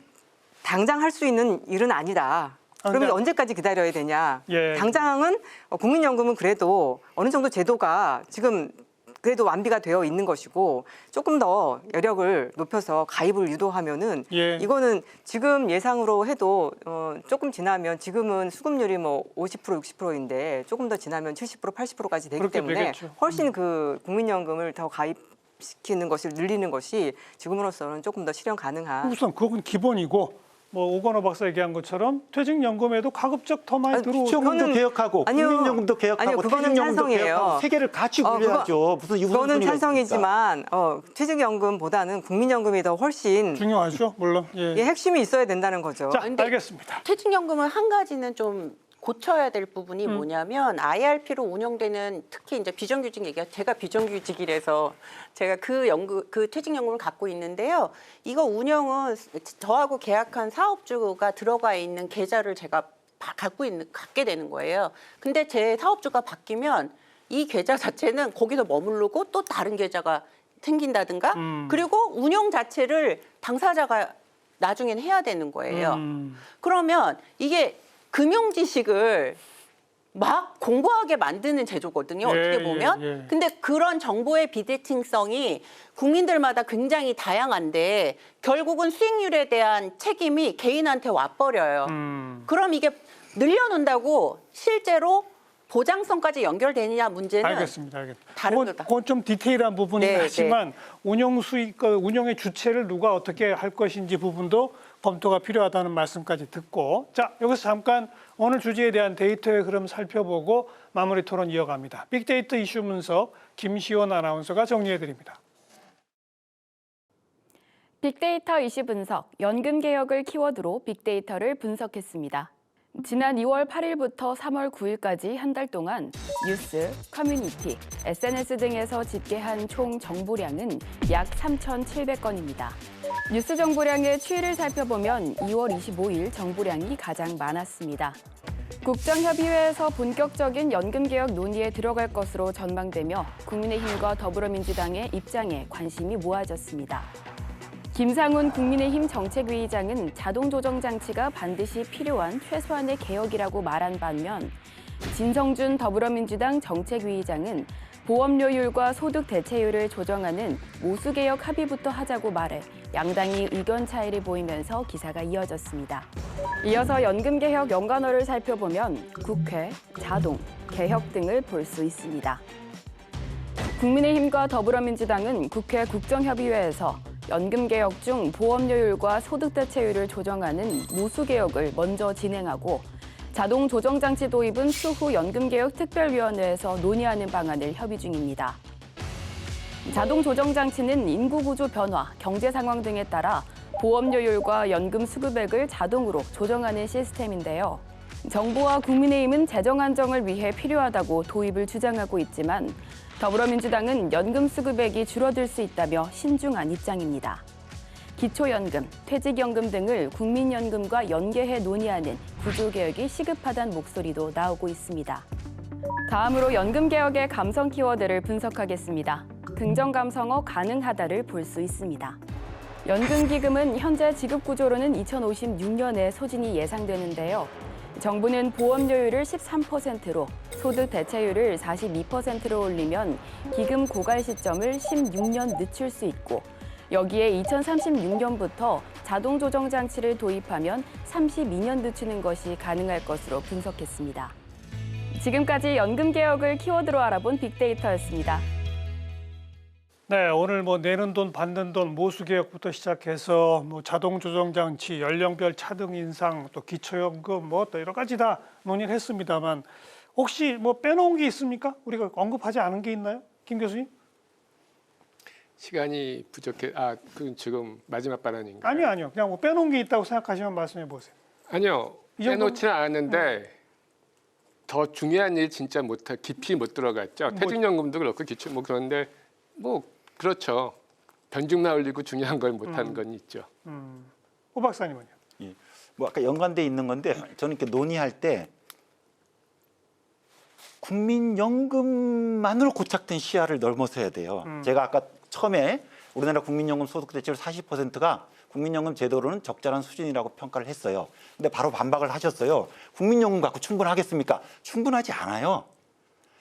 당장 할 수 있는 일은 아니다. 그러면 그러니까, 언제까지 기다려야 되냐? 예. 당장은 국민연금은 그래도 어느 정도 제도가 지금 그래도 완비가 되어 있는 것이고 조금 더 여력을 높여서 가입을 유도하면은 이거는 지금 예상으로 해도 조금 지나면 지금은 수급률이 50% 60%인데 조금 더 지나면 70% 80%까지 되기 때문에 되겠죠. 훨씬 그 국민연금을 더 가입시키는 것을 늘리는 것이 지금으로서는 조금 더 실현 가능한. 우선 그건 기본이고. 오건호 박사 얘기한 것처럼 퇴직연금에도 가급적 더 많이 들어오고 기초연금도 개혁하고 국민연금도 개혁하고 그거는 퇴직연금도 찬성이에요. 개혁하고 세 개를 같이 굴려야죠. 무슨 그거는 찬성이지만 퇴직연금보다는 국민연금이 더 훨씬 중요하죠. 물론. 이게 핵심이 있어야 된다는 거죠. 자, 알겠습니다. 퇴직연금은 한 가지는 좀 고쳐야 될 부분이 뭐냐면 IRP로 운영되는 특히 이제 비정규직 얘기가 제가 비정규직이라서 제가 그 퇴직연금을 갖고 있는데요. 이거 운영은 저하고 계약한 사업주가 들어가 있는 계좌를 제가 갖게 되는 거예요. 근데 제 사업주가 바뀌면 이 계좌 자체는 거기서 머무르고 또 다른 계좌가 생긴다든가 그리고 운영 자체를 당사자가 나중엔 해야 되는 거예요. 그러면 이게 금융 지식을 막 공부하게 만드는 제도거든요. 어떻게 보면. 근데 그런 정보의 비대칭성이 국민들마다 굉장히 다양한데 결국은 수익률에 대한 책임이 개인한테 와버려요. 그럼 이게 늘려놓는다고 실제로 보장성까지 연결되느냐 문제는 알겠습니다. 다른 거다. 그건 좀 디테일한 부분이긴 네, 하지만 운영 수익, 운영의 주체를 누가 어떻게 할 것인지 부분도 검토가 필요하다는 말씀까지 듣고 자 여기서 잠깐 오늘 주제에 대한 데이터의 흐름 살펴보고 마무리 토론 이어갑니다. 빅데이터 이슈 분석 김시원 아나운서가 정리해드립니다. 빅데이터 이슈 분석, 연금 개혁을 키워드로 빅데이터를 분석했습니다. 지난 2월 8일부터 3월 9일까지 한 달 동안 뉴스, 커뮤니티, SNS 등에서 집계한 총 정보량은 약 3,700건입니다. 뉴스 정보량의 추이를 살펴보면 2월 25일 정보량이 가장 많았습니다. 국정협의회에서 본격적인 연금개혁 논의에 들어갈 것으로 전망되며 국민의힘과 더불어민주당의 입장에 관심이 모아졌습니다. 김상훈 국민의힘 정책위의장은 자동조정장치가 반드시 필요한 최소한의 개혁이라고 말한 반면 진성준 더불어민주당 정책위의장은 보험료율과 소득 대체율을 조정하는 모수개혁 합의부터 하자고 말해 양당이 의견 차이를 보이면서 기사가 이어졌습니다. 이어서 연금개혁 연관어를 살펴보면 국회, 자동, 개혁 등을 볼 수 있습니다. 국민의힘과 더불어민주당은 국회 국정협의회에서 연금개혁 중 보험료율과 소득대체율을 조정하는 모수개혁을 먼저 진행하고 자동조정장치 도입은 추후 연금개혁 특별위원회에서 논의하는 방안을 협의 중입니다. 자동조정장치는 인구구조 변화, 경제 상황 등에 따라 보험료율과 연금 수급액을 자동으로 조정하는 시스템인데요. 정부와 국민의힘은 재정 안정을 위해 필요하다고 도입을 주장하고 있지만 더불어민주당은 연금 수급액이 줄어들 수 있다며 신중한 입장입니다. 기초연금, 퇴직연금 등을 국민연금과 연계해 논의하는 구조개혁이 시급하다는 목소리도 나오고 있습니다. 다음으로 연금개혁의 감성 키워드를 분석하겠습니다. 긍정감성어 가능하다를 볼 수 있습니다. 연금기금은 현재 지급구조로는 2056년에 소진이 예상되는데요. 정부는 보험료율을 13%로 소득 대체율을 42%로 올리면 기금 고갈 시점을 16년 늦출 수 있고 여기에 2036년부터 자동조정 장치를 도입하면 32년 늦추는 것이 가능할 것으로 분석했습니다. 지금까지 연금개혁을 키워드로 알아본 빅데이터였습니다. 네, 오늘 내는 돈, 받는 돈, 모수개혁부터 시작해서 자동조정장치, 연령별 차등 인상, 또 기초연금, 또 여러 가지 다 논의를 했습니다만 혹시 빼놓은 게 있습니까? 우리가 언급하지 않은 게 있나요? 김 교수님? 시간이 부족해. 그 지금 마지막 발언인가요? 아니요. 그냥 빼놓은 게 있다고 생각하시면 말씀해 보세요. 아니요. 빼놓지는 않았는데 더 중요한 일 진짜 깊이 못 들어갔죠. 퇴직연금도 그렇고 기초 그런데 그렇죠. 변죽만 올리고 중요한 걸 못하는 건 있죠. 오 박사님은요? 예. 아까 연관돼 있는 건데 저는 이렇게 논의할 때 국민연금만으로 고착된 시야를 넓어서야 돼요. 제가 아까 처음에 우리나라 국민연금 소득 대체율 40%가 국민연금 제도로는 적절한 수준이라고 평가를 했어요. 근데 바로 반박을 하셨어요. 국민연금 갖고 충분하겠습니까? 충분하지 않아요.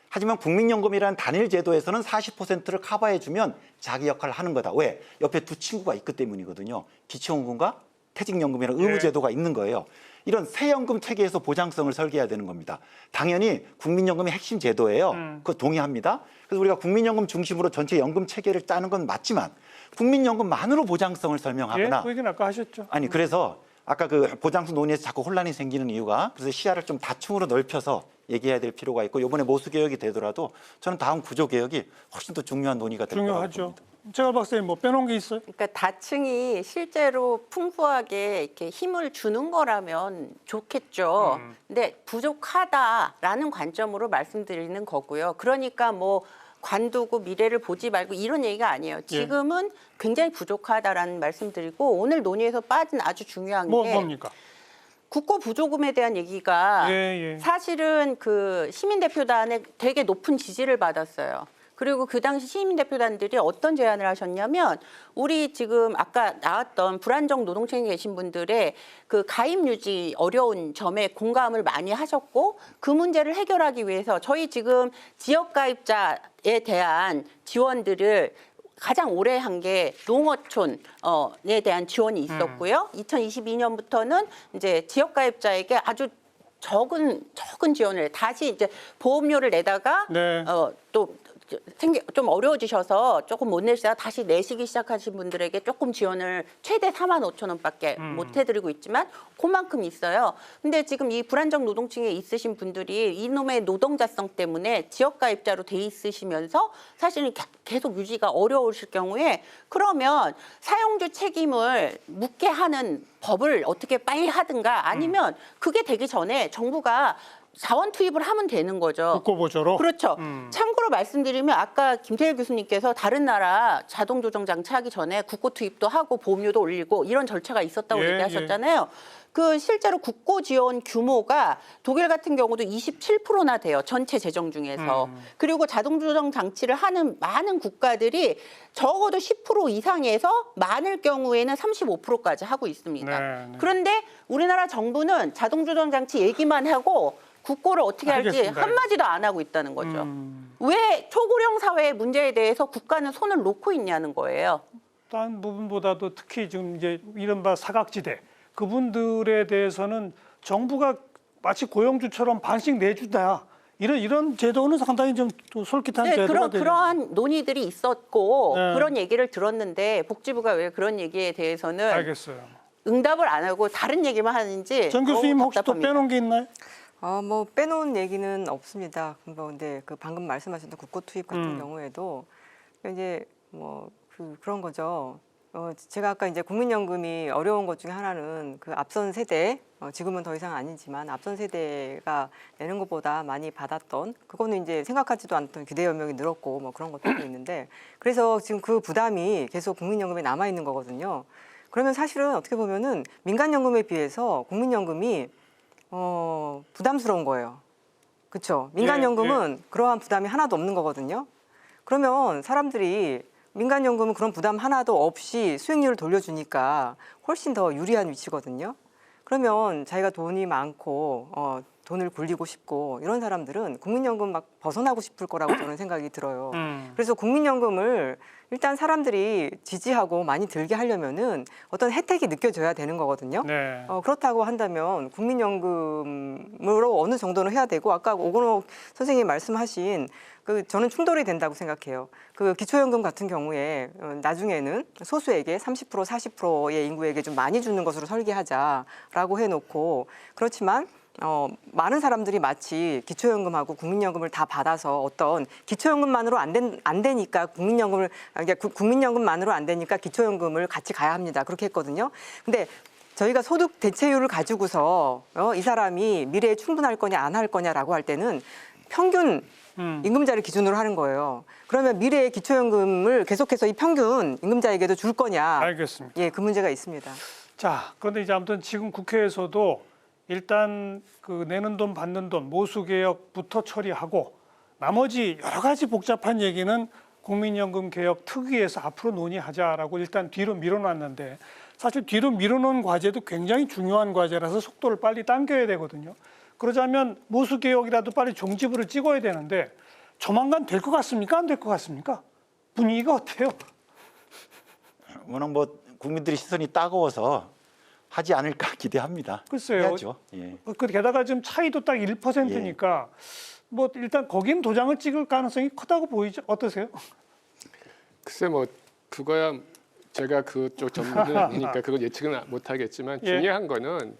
하지만 국민연금이라는 단일 제도에서는 40%를 커버해주면 자기 역할을 하는 거다. 왜? 옆에 두 친구가 있기 때문이거든요. 기초연금과 퇴직연금이라는 의무제도가 있는 거예요. 이런 새연금 체계에서 보장성을 설계해야 되는 겁니다. 당연히 국민연금이 핵심 제도예요. 그거 동의합니다. 그래서 우리가 국민연금 중심으로 전체 연금 체계를 짜는 건 맞지만 국민연금만으로 보장성을 설명하거나 그 얘기는 아까 하셨죠. 아니 그래서 아까 그 보장성 논의에서 자꾸 혼란이 생기는 이유가 그래서 시야를 좀 다층으로 넓혀서 얘기해야 될 필요가 있고 이번에 모수개혁이 되더라도 저는 다음 구조개혁이 훨씬 더 중요한 논의가 될 거라고 중요하죠. 봅니다. 최강 박사님 빼놓은 게 있어요? 그러니까 다층이 실제로 풍부하게 이렇게 힘을 주는 거라면 좋겠죠. 근데 부족하다라는 관점으로 말씀드리는 거고요. 그러니까 관두고 미래를 보지 말고 이런 얘기가 아니에요. 지금은 굉장히 부족하다라는 말씀드리고 오늘 논의에서 빠진 아주 중요한 게 뭡니까? 국고 부조금에 대한 얘기가 사실은 그 시민대표단에 되게 높은 지지를 받았어요. 그리고 그 당시 시민대표단들이 어떤 제안을 하셨냐면 우리 지금 아까 나왔던 불안정 노동청에 계신 분들의 그 가입 유지 어려운 점에 공감을 많이 하셨고 그 문제를 해결하기 위해서 저희 지금 지역가입자에 대한 지원들을 가장 오래 한 게 농어촌에 대한 지원이 있었고요. 2022년부터는 이제 지역가입자에게 아주 적은 지원을 다시 이제 보험료를 내다가 또 좀 어려워지셔서 조금 못 내시다가 다시 내시기 시작하신 분들에게 조금 지원을 최대 45,000원밖에 못 해드리고 있지만 그만큼 있어요. 근데 지금 이 불안정 노동층에 있으신 분들이 이놈의 노동자성 때문에 지역가입자로 돼 있으시면서 사실은 계속 유지가 어려우실 경우에 그러면 사용주 책임을 묻게 하는 법을 어떻게 빨리 하든가 아니면 그게 되기 전에 정부가 자원 투입을 하면 되는 거죠. 국고보조로. 그렇죠. 참고로 말씀드리면 아까 김태일 교수님께서 다른 나라 자동 조정 장치 하기 전에 국고 투입도 하고 보험료도 올리고 이런 절차가 있었다고 예, 얘기하셨잖아요. 그 실제로 국고 지원 규모가 독일 같은 경우도 27%나 돼요. 전체 재정 중에서. 그리고 자동 조정 장치를 하는 많은 국가들이 적어도 10% 이상에서 많을 경우에는 35%까지 하고 있습니다. 네. 그런데 우리나라 정부는 자동 조정 장치 얘기만 하고 국고를 어떻게 할지 알겠습니다. 한마디도 안 하고 있다는 거죠. 왜 초고령 사회의 문제에 대해서 국가는 손을 놓고 있냐는 거예요. 다른 부분보다도 특히 지금 이제 이른바 사각지대 그분들에 대해서는 정부가 마치 고용주처럼 반씩 내준다. 이런 제도는 상당히 좀 솔깃한 네, 제도가 되죠. 그러한 논의들이 있었고 네. 그런 얘기를 들었는데 복지부가 왜 그런 얘기에 대해서는 알겠어요. 응답을 안 하고 다른 얘기만 하는지 정 교수님 어우, 혹시 또 답답합니다. 빼놓은 게 있나요? 뭐 빼놓은 얘기는 없습니다. 근데 그 방금 말씀하셨던 국고 투입 같은 경우에도 이제 그런 거죠. 제가 아까 이제 국민연금이 어려운 것 중에 하나는 그 앞선 세대, 지금은 더 이상 아니지만 앞선 세대가 내는 것보다 많이 받았던 그거는 이제 생각하지도 않던 기대 연명이 늘었고 뭐 그런 것도 있는데 그래서 지금 그 부담이 계속 국민연금에 남아 있는 거거든요. 그러면 사실은 어떻게 보면은 민간연금에 비해서 국민연금이 부담스러운 거예요. 그렇죠? 민간연금은 그러한 부담이 하나도 없는 거거든요. 그러면 사람들이 민간연금은 그런 부담 하나도 없이 수익률을 돌려주니까 훨씬 더 유리한 위치거든요. 그러면 자기가 돈이 많고 돈을 굴리고 싶고 이런 사람들은 국민연금 막 벗어나고 싶을 거라고 저는 생각이 들어요. 그래서 국민연금을 일단 사람들이 지지하고 많이 들게 하려면은 어떤 혜택이 느껴져야 되는 거거든요. 네. 그렇다고 한다면 국민연금으로 어느 정도는 해야 되고 아까 오건호 선생님이 말씀하신 저는 충돌이 된다고 생각해요. 그 기초연금 같은 경우에 나중에는 소수에게 30% 40%의 인구에게 좀 많이 주는 것으로 설계하자라고 해놓고 그렇지만 많은 사람들이 마치 기초연금하고 국민연금을 다 받아서 어떤 기초연금만으로 안 되니까 국민연금만으로 안 되니까 기초연금을 같이 가야 합니다. 그렇게 했거든요. 근데 저희가 소득 대체율을 가지고서 이 사람이 미래에 충분할 거냐 안 할 거냐라고 할 때는 평균 임금자를 기준으로 하는 거예요. 그러면 미래의 기초연금을 계속해서 이 평균 임금자에게도 줄 거냐? 알겠습니다. 예, 그 문제가 있습니다. 자, 그런데 이제 아무튼 지금 국회에서도 일단 그 내는 돈 받는 돈 모수 개혁부터 처리하고 나머지 여러 가지 복잡한 얘기는 국민연금 개혁 특위에서 앞으로 논의하자라고 일단 뒤로 밀어놨는데 사실 뒤로 밀어놓은 과제도 굉장히 중요한 과제라서 속도를 빨리 당겨야 되거든요. 그러자면 모수 개혁이라도 빨리 종지부를 찍어야 되는데 조만간 될 것 같습니까? 안 될 것 같습니까? 분위기가 어때요? 워낙 국민들의 시선이 따가워서 하지 않을까 기대합니다. 글쎄요. 해야죠. 예. 게다가 지금 차이도 딱 1%니까 일단 거긴 도장을 찍을 가능성이 크다고 보이죠? 어떠세요? 글쎄 그거야 제가 그쪽 전문은 아니니까 그건 예측은 못하겠지만 중요한 거는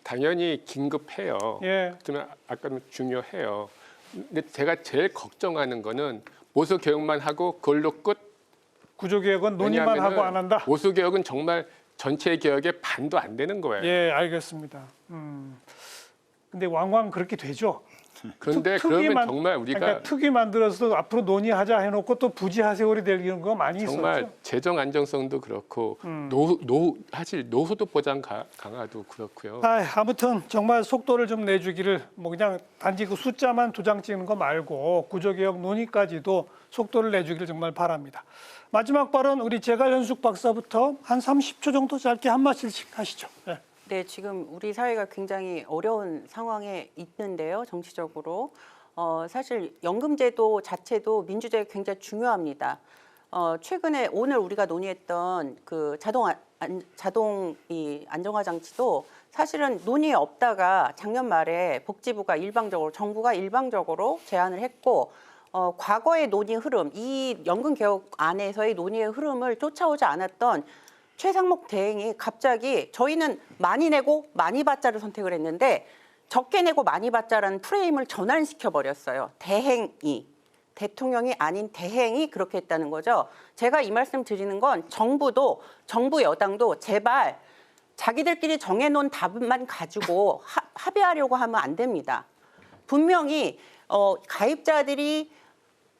당연히 긴급해요. 그렇지만 아까도 중요해요. 근데 제가 제일 걱정하는 거는 모수 개혁만 하고 그걸로 끝. 구조 개혁은 논의만 하고 안 한다. 모수 개혁은 정말 전체 개혁의 반도 안 되는 거예요. 예, 알겠습니다. 근데 왕왕 그렇게 되죠. 그런데 그러면 정말 우리가 그러니까 특위 만들어서 앞으로 논의하자 해놓고 또 부지하 세월이 될 이런 거 많이 정말 있었죠. 재정 안정성도 그렇고 사실 노후도 보장 강화도 그렇고요. 아무튼 정말 속도를 좀 내주기를 그냥 단지 그 숫자만 도장 찍는 거 말고 구조개혁 논의까지도 속도를 내주기를 정말 바랍니다. 마지막 발언 우리 재갈현숙 박사부터 한 30초 정도 짧게 한 말씀씩 하시죠. 네. 네, 지금 우리 사회가 굉장히 어려운 상황에 있는데요, 정치적으로. 사실 연금제도 자체도 민주주의에 굉장히 중요합니다. 최근에 오늘 우리가 논의했던 그 자동 안정화 장치도 사실은 논의에 없다가 작년 말에 복지부가 정부가 일방적으로 제안을 했고 과거의 논의 흐름, 이 연금 개혁 안에서의 논의의 흐름을 쫓아오지 않았던 최상목 대행이 갑자기 저희는 많이 내고 많이 받자를 선택을 했는데 적게 내고 많이 받자라는 프레임을 전환시켜 버렸어요. 대행이. 대통령이 아닌 대행이 그렇게 했다는 거죠. 제가 이 말씀 드리는 건 정부도, 정부 여당도 제발 자기들끼리 정해놓은 답만 가지고 합의하려고 하면 안 됩니다. 분명히 가입자들이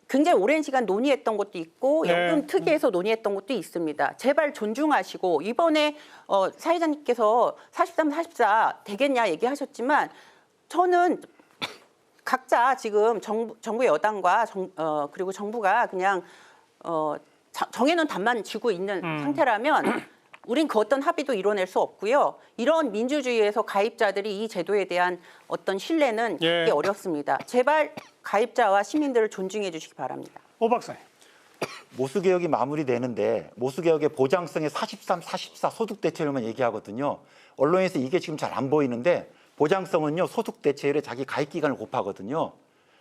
굉장히 오랜 시간 논의했던 것도 있고 연금 특위에서 논의했던 것도 있습니다. 제발 존중하시고 이번에 사회자님께서 43, 44 되겠냐 얘기하셨지만 저는 각자 지금 정부 여당과 그리고 정부가 그냥 정해놓은 답만 쥐고 있는 상태라면 우린 그 어떤 합의도 이뤄낼 수 없고요. 이런 민주주의에서 가입자들이 이 제도에 대한 어떤 신뢰는 갖기 어렵습니다. 제발 가입자와 시민들을 존중해 주시기 바랍니다. 오 박사님. 모수개혁이 마무리되는데 모수개혁의 보장성의 43, 44 소득 대체율만 얘기하거든요. 언론에서 이게 지금 잘 안 보이는데 보장성은요 소득 대체율에 자기 가입 기간을 곱하거든요.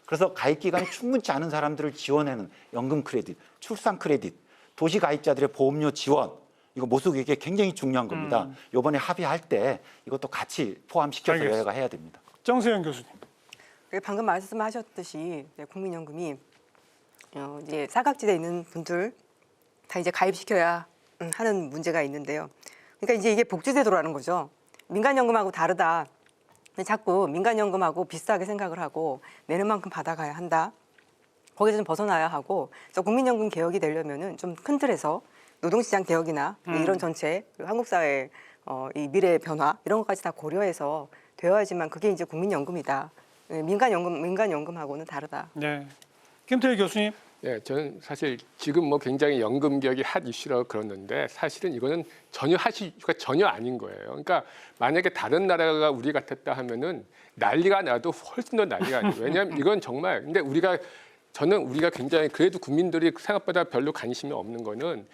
그래서 가입 기간이 충분치 않은 사람들을 지원하는 연금 크레딧, 출산 크레딧, 도시 가입자들의 보험료 지원 이거 모수개혁이 굉장히 중요한 겁니다. 이번에 합의할 때 이것도 같이 포함시켜서 알겠습니다. 여야가 해야 됩니다. 정세현 교수님. 방금 말씀하셨듯이 국민연금이 이제 사각지대에 있는 분들 다 이제 가입시켜야 하는 문제가 있는데요. 그러니까 이제 이게 복지제도라는 거죠. 민간연금하고 다르다. 자꾸 민간연금하고 비슷하게 생각을 하고 내는 만큼 받아가야 한다. 거기서 좀 벗어나야 하고 그래서 국민연금 개혁이 되려면은 좀 큰 틀에서 노동시장 개혁이나 이런 전체 그리고 한국 사회 이 미래 변화 이런 것까지 다 고려해서 되어야지만 그게 이제 국민연금이다. 민간연금하고는 다르다. 네. 김태희 교수님. 네, 저는 사실 지금 뭐 굉장히 연금 개혁이 핫 이슈라고 그러는데 사실은 이거는 전혀 핫 이슈가 전혀 아닌 거예요. 그러니까 만약에 다른 나라가 우리 같았다 하면은 난리가 나도 훨씬 더 난리가 아니에요. 왜냐하면 이건 정말 근데 우리가 굉장히 그래도 국민들이 생각보다 별로 관심이 없는 거는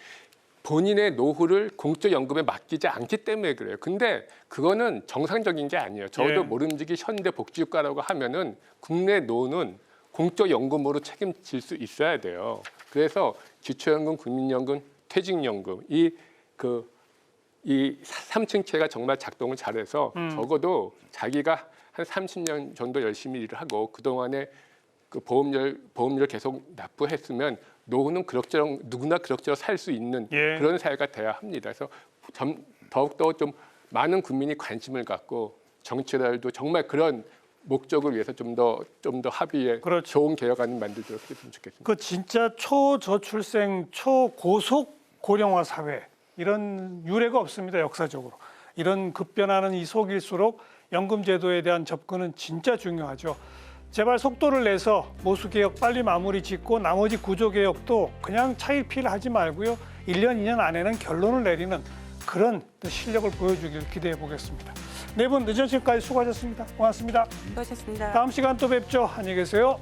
본인의 노후를 공적연금에 맡기지 않기 때문에 그래요. 근데 그거는 정상적인 게 아니에요. 저도 모름지기 현대복지국가라고 하면은 국내 노후는 공적연금으로 책임질 수 있어야 돼요. 그래서 기초연금, 국민연금, 퇴직연금 이 3층체가 정말 작동을 잘해서 적어도 자기가 한 30년 정도 열심히 일을 하고 그동안에 그 보험료를 계속 납부했으면 노후는 그럭저럭 누구나 그럭저럭 살 수 있는 그런 사회가 돼야 합니다. 그래서 더욱더 좀 많은 국민이 관심을 갖고 정치라도 정말 그런 목적을 위해서 좀 더 합의에 좋은 개혁안을 만들도록 했으면 좋겠습니다. 그 진짜 초저출생, 초고속 고령화 사회 이런 유례가 없습니다. 역사적으로. 이런 급변하는 이 속일수록 연금제도에 대한 접근은 진짜 중요하죠. 제발 속도를 내서 모수개혁 빨리 마무리 짓고 나머지 구조개혁도 그냥 차일피일 하지 말고요. 1년, 2년 안에는 결론을 내리는 그런 실력을 보여주길 기대해 보겠습니다. 네 분 늦은 시간까지 수고하셨습니다. 고맙습니다. 수고하셨습니다. 다음 시간 또 뵙죠. 안녕히 계세요.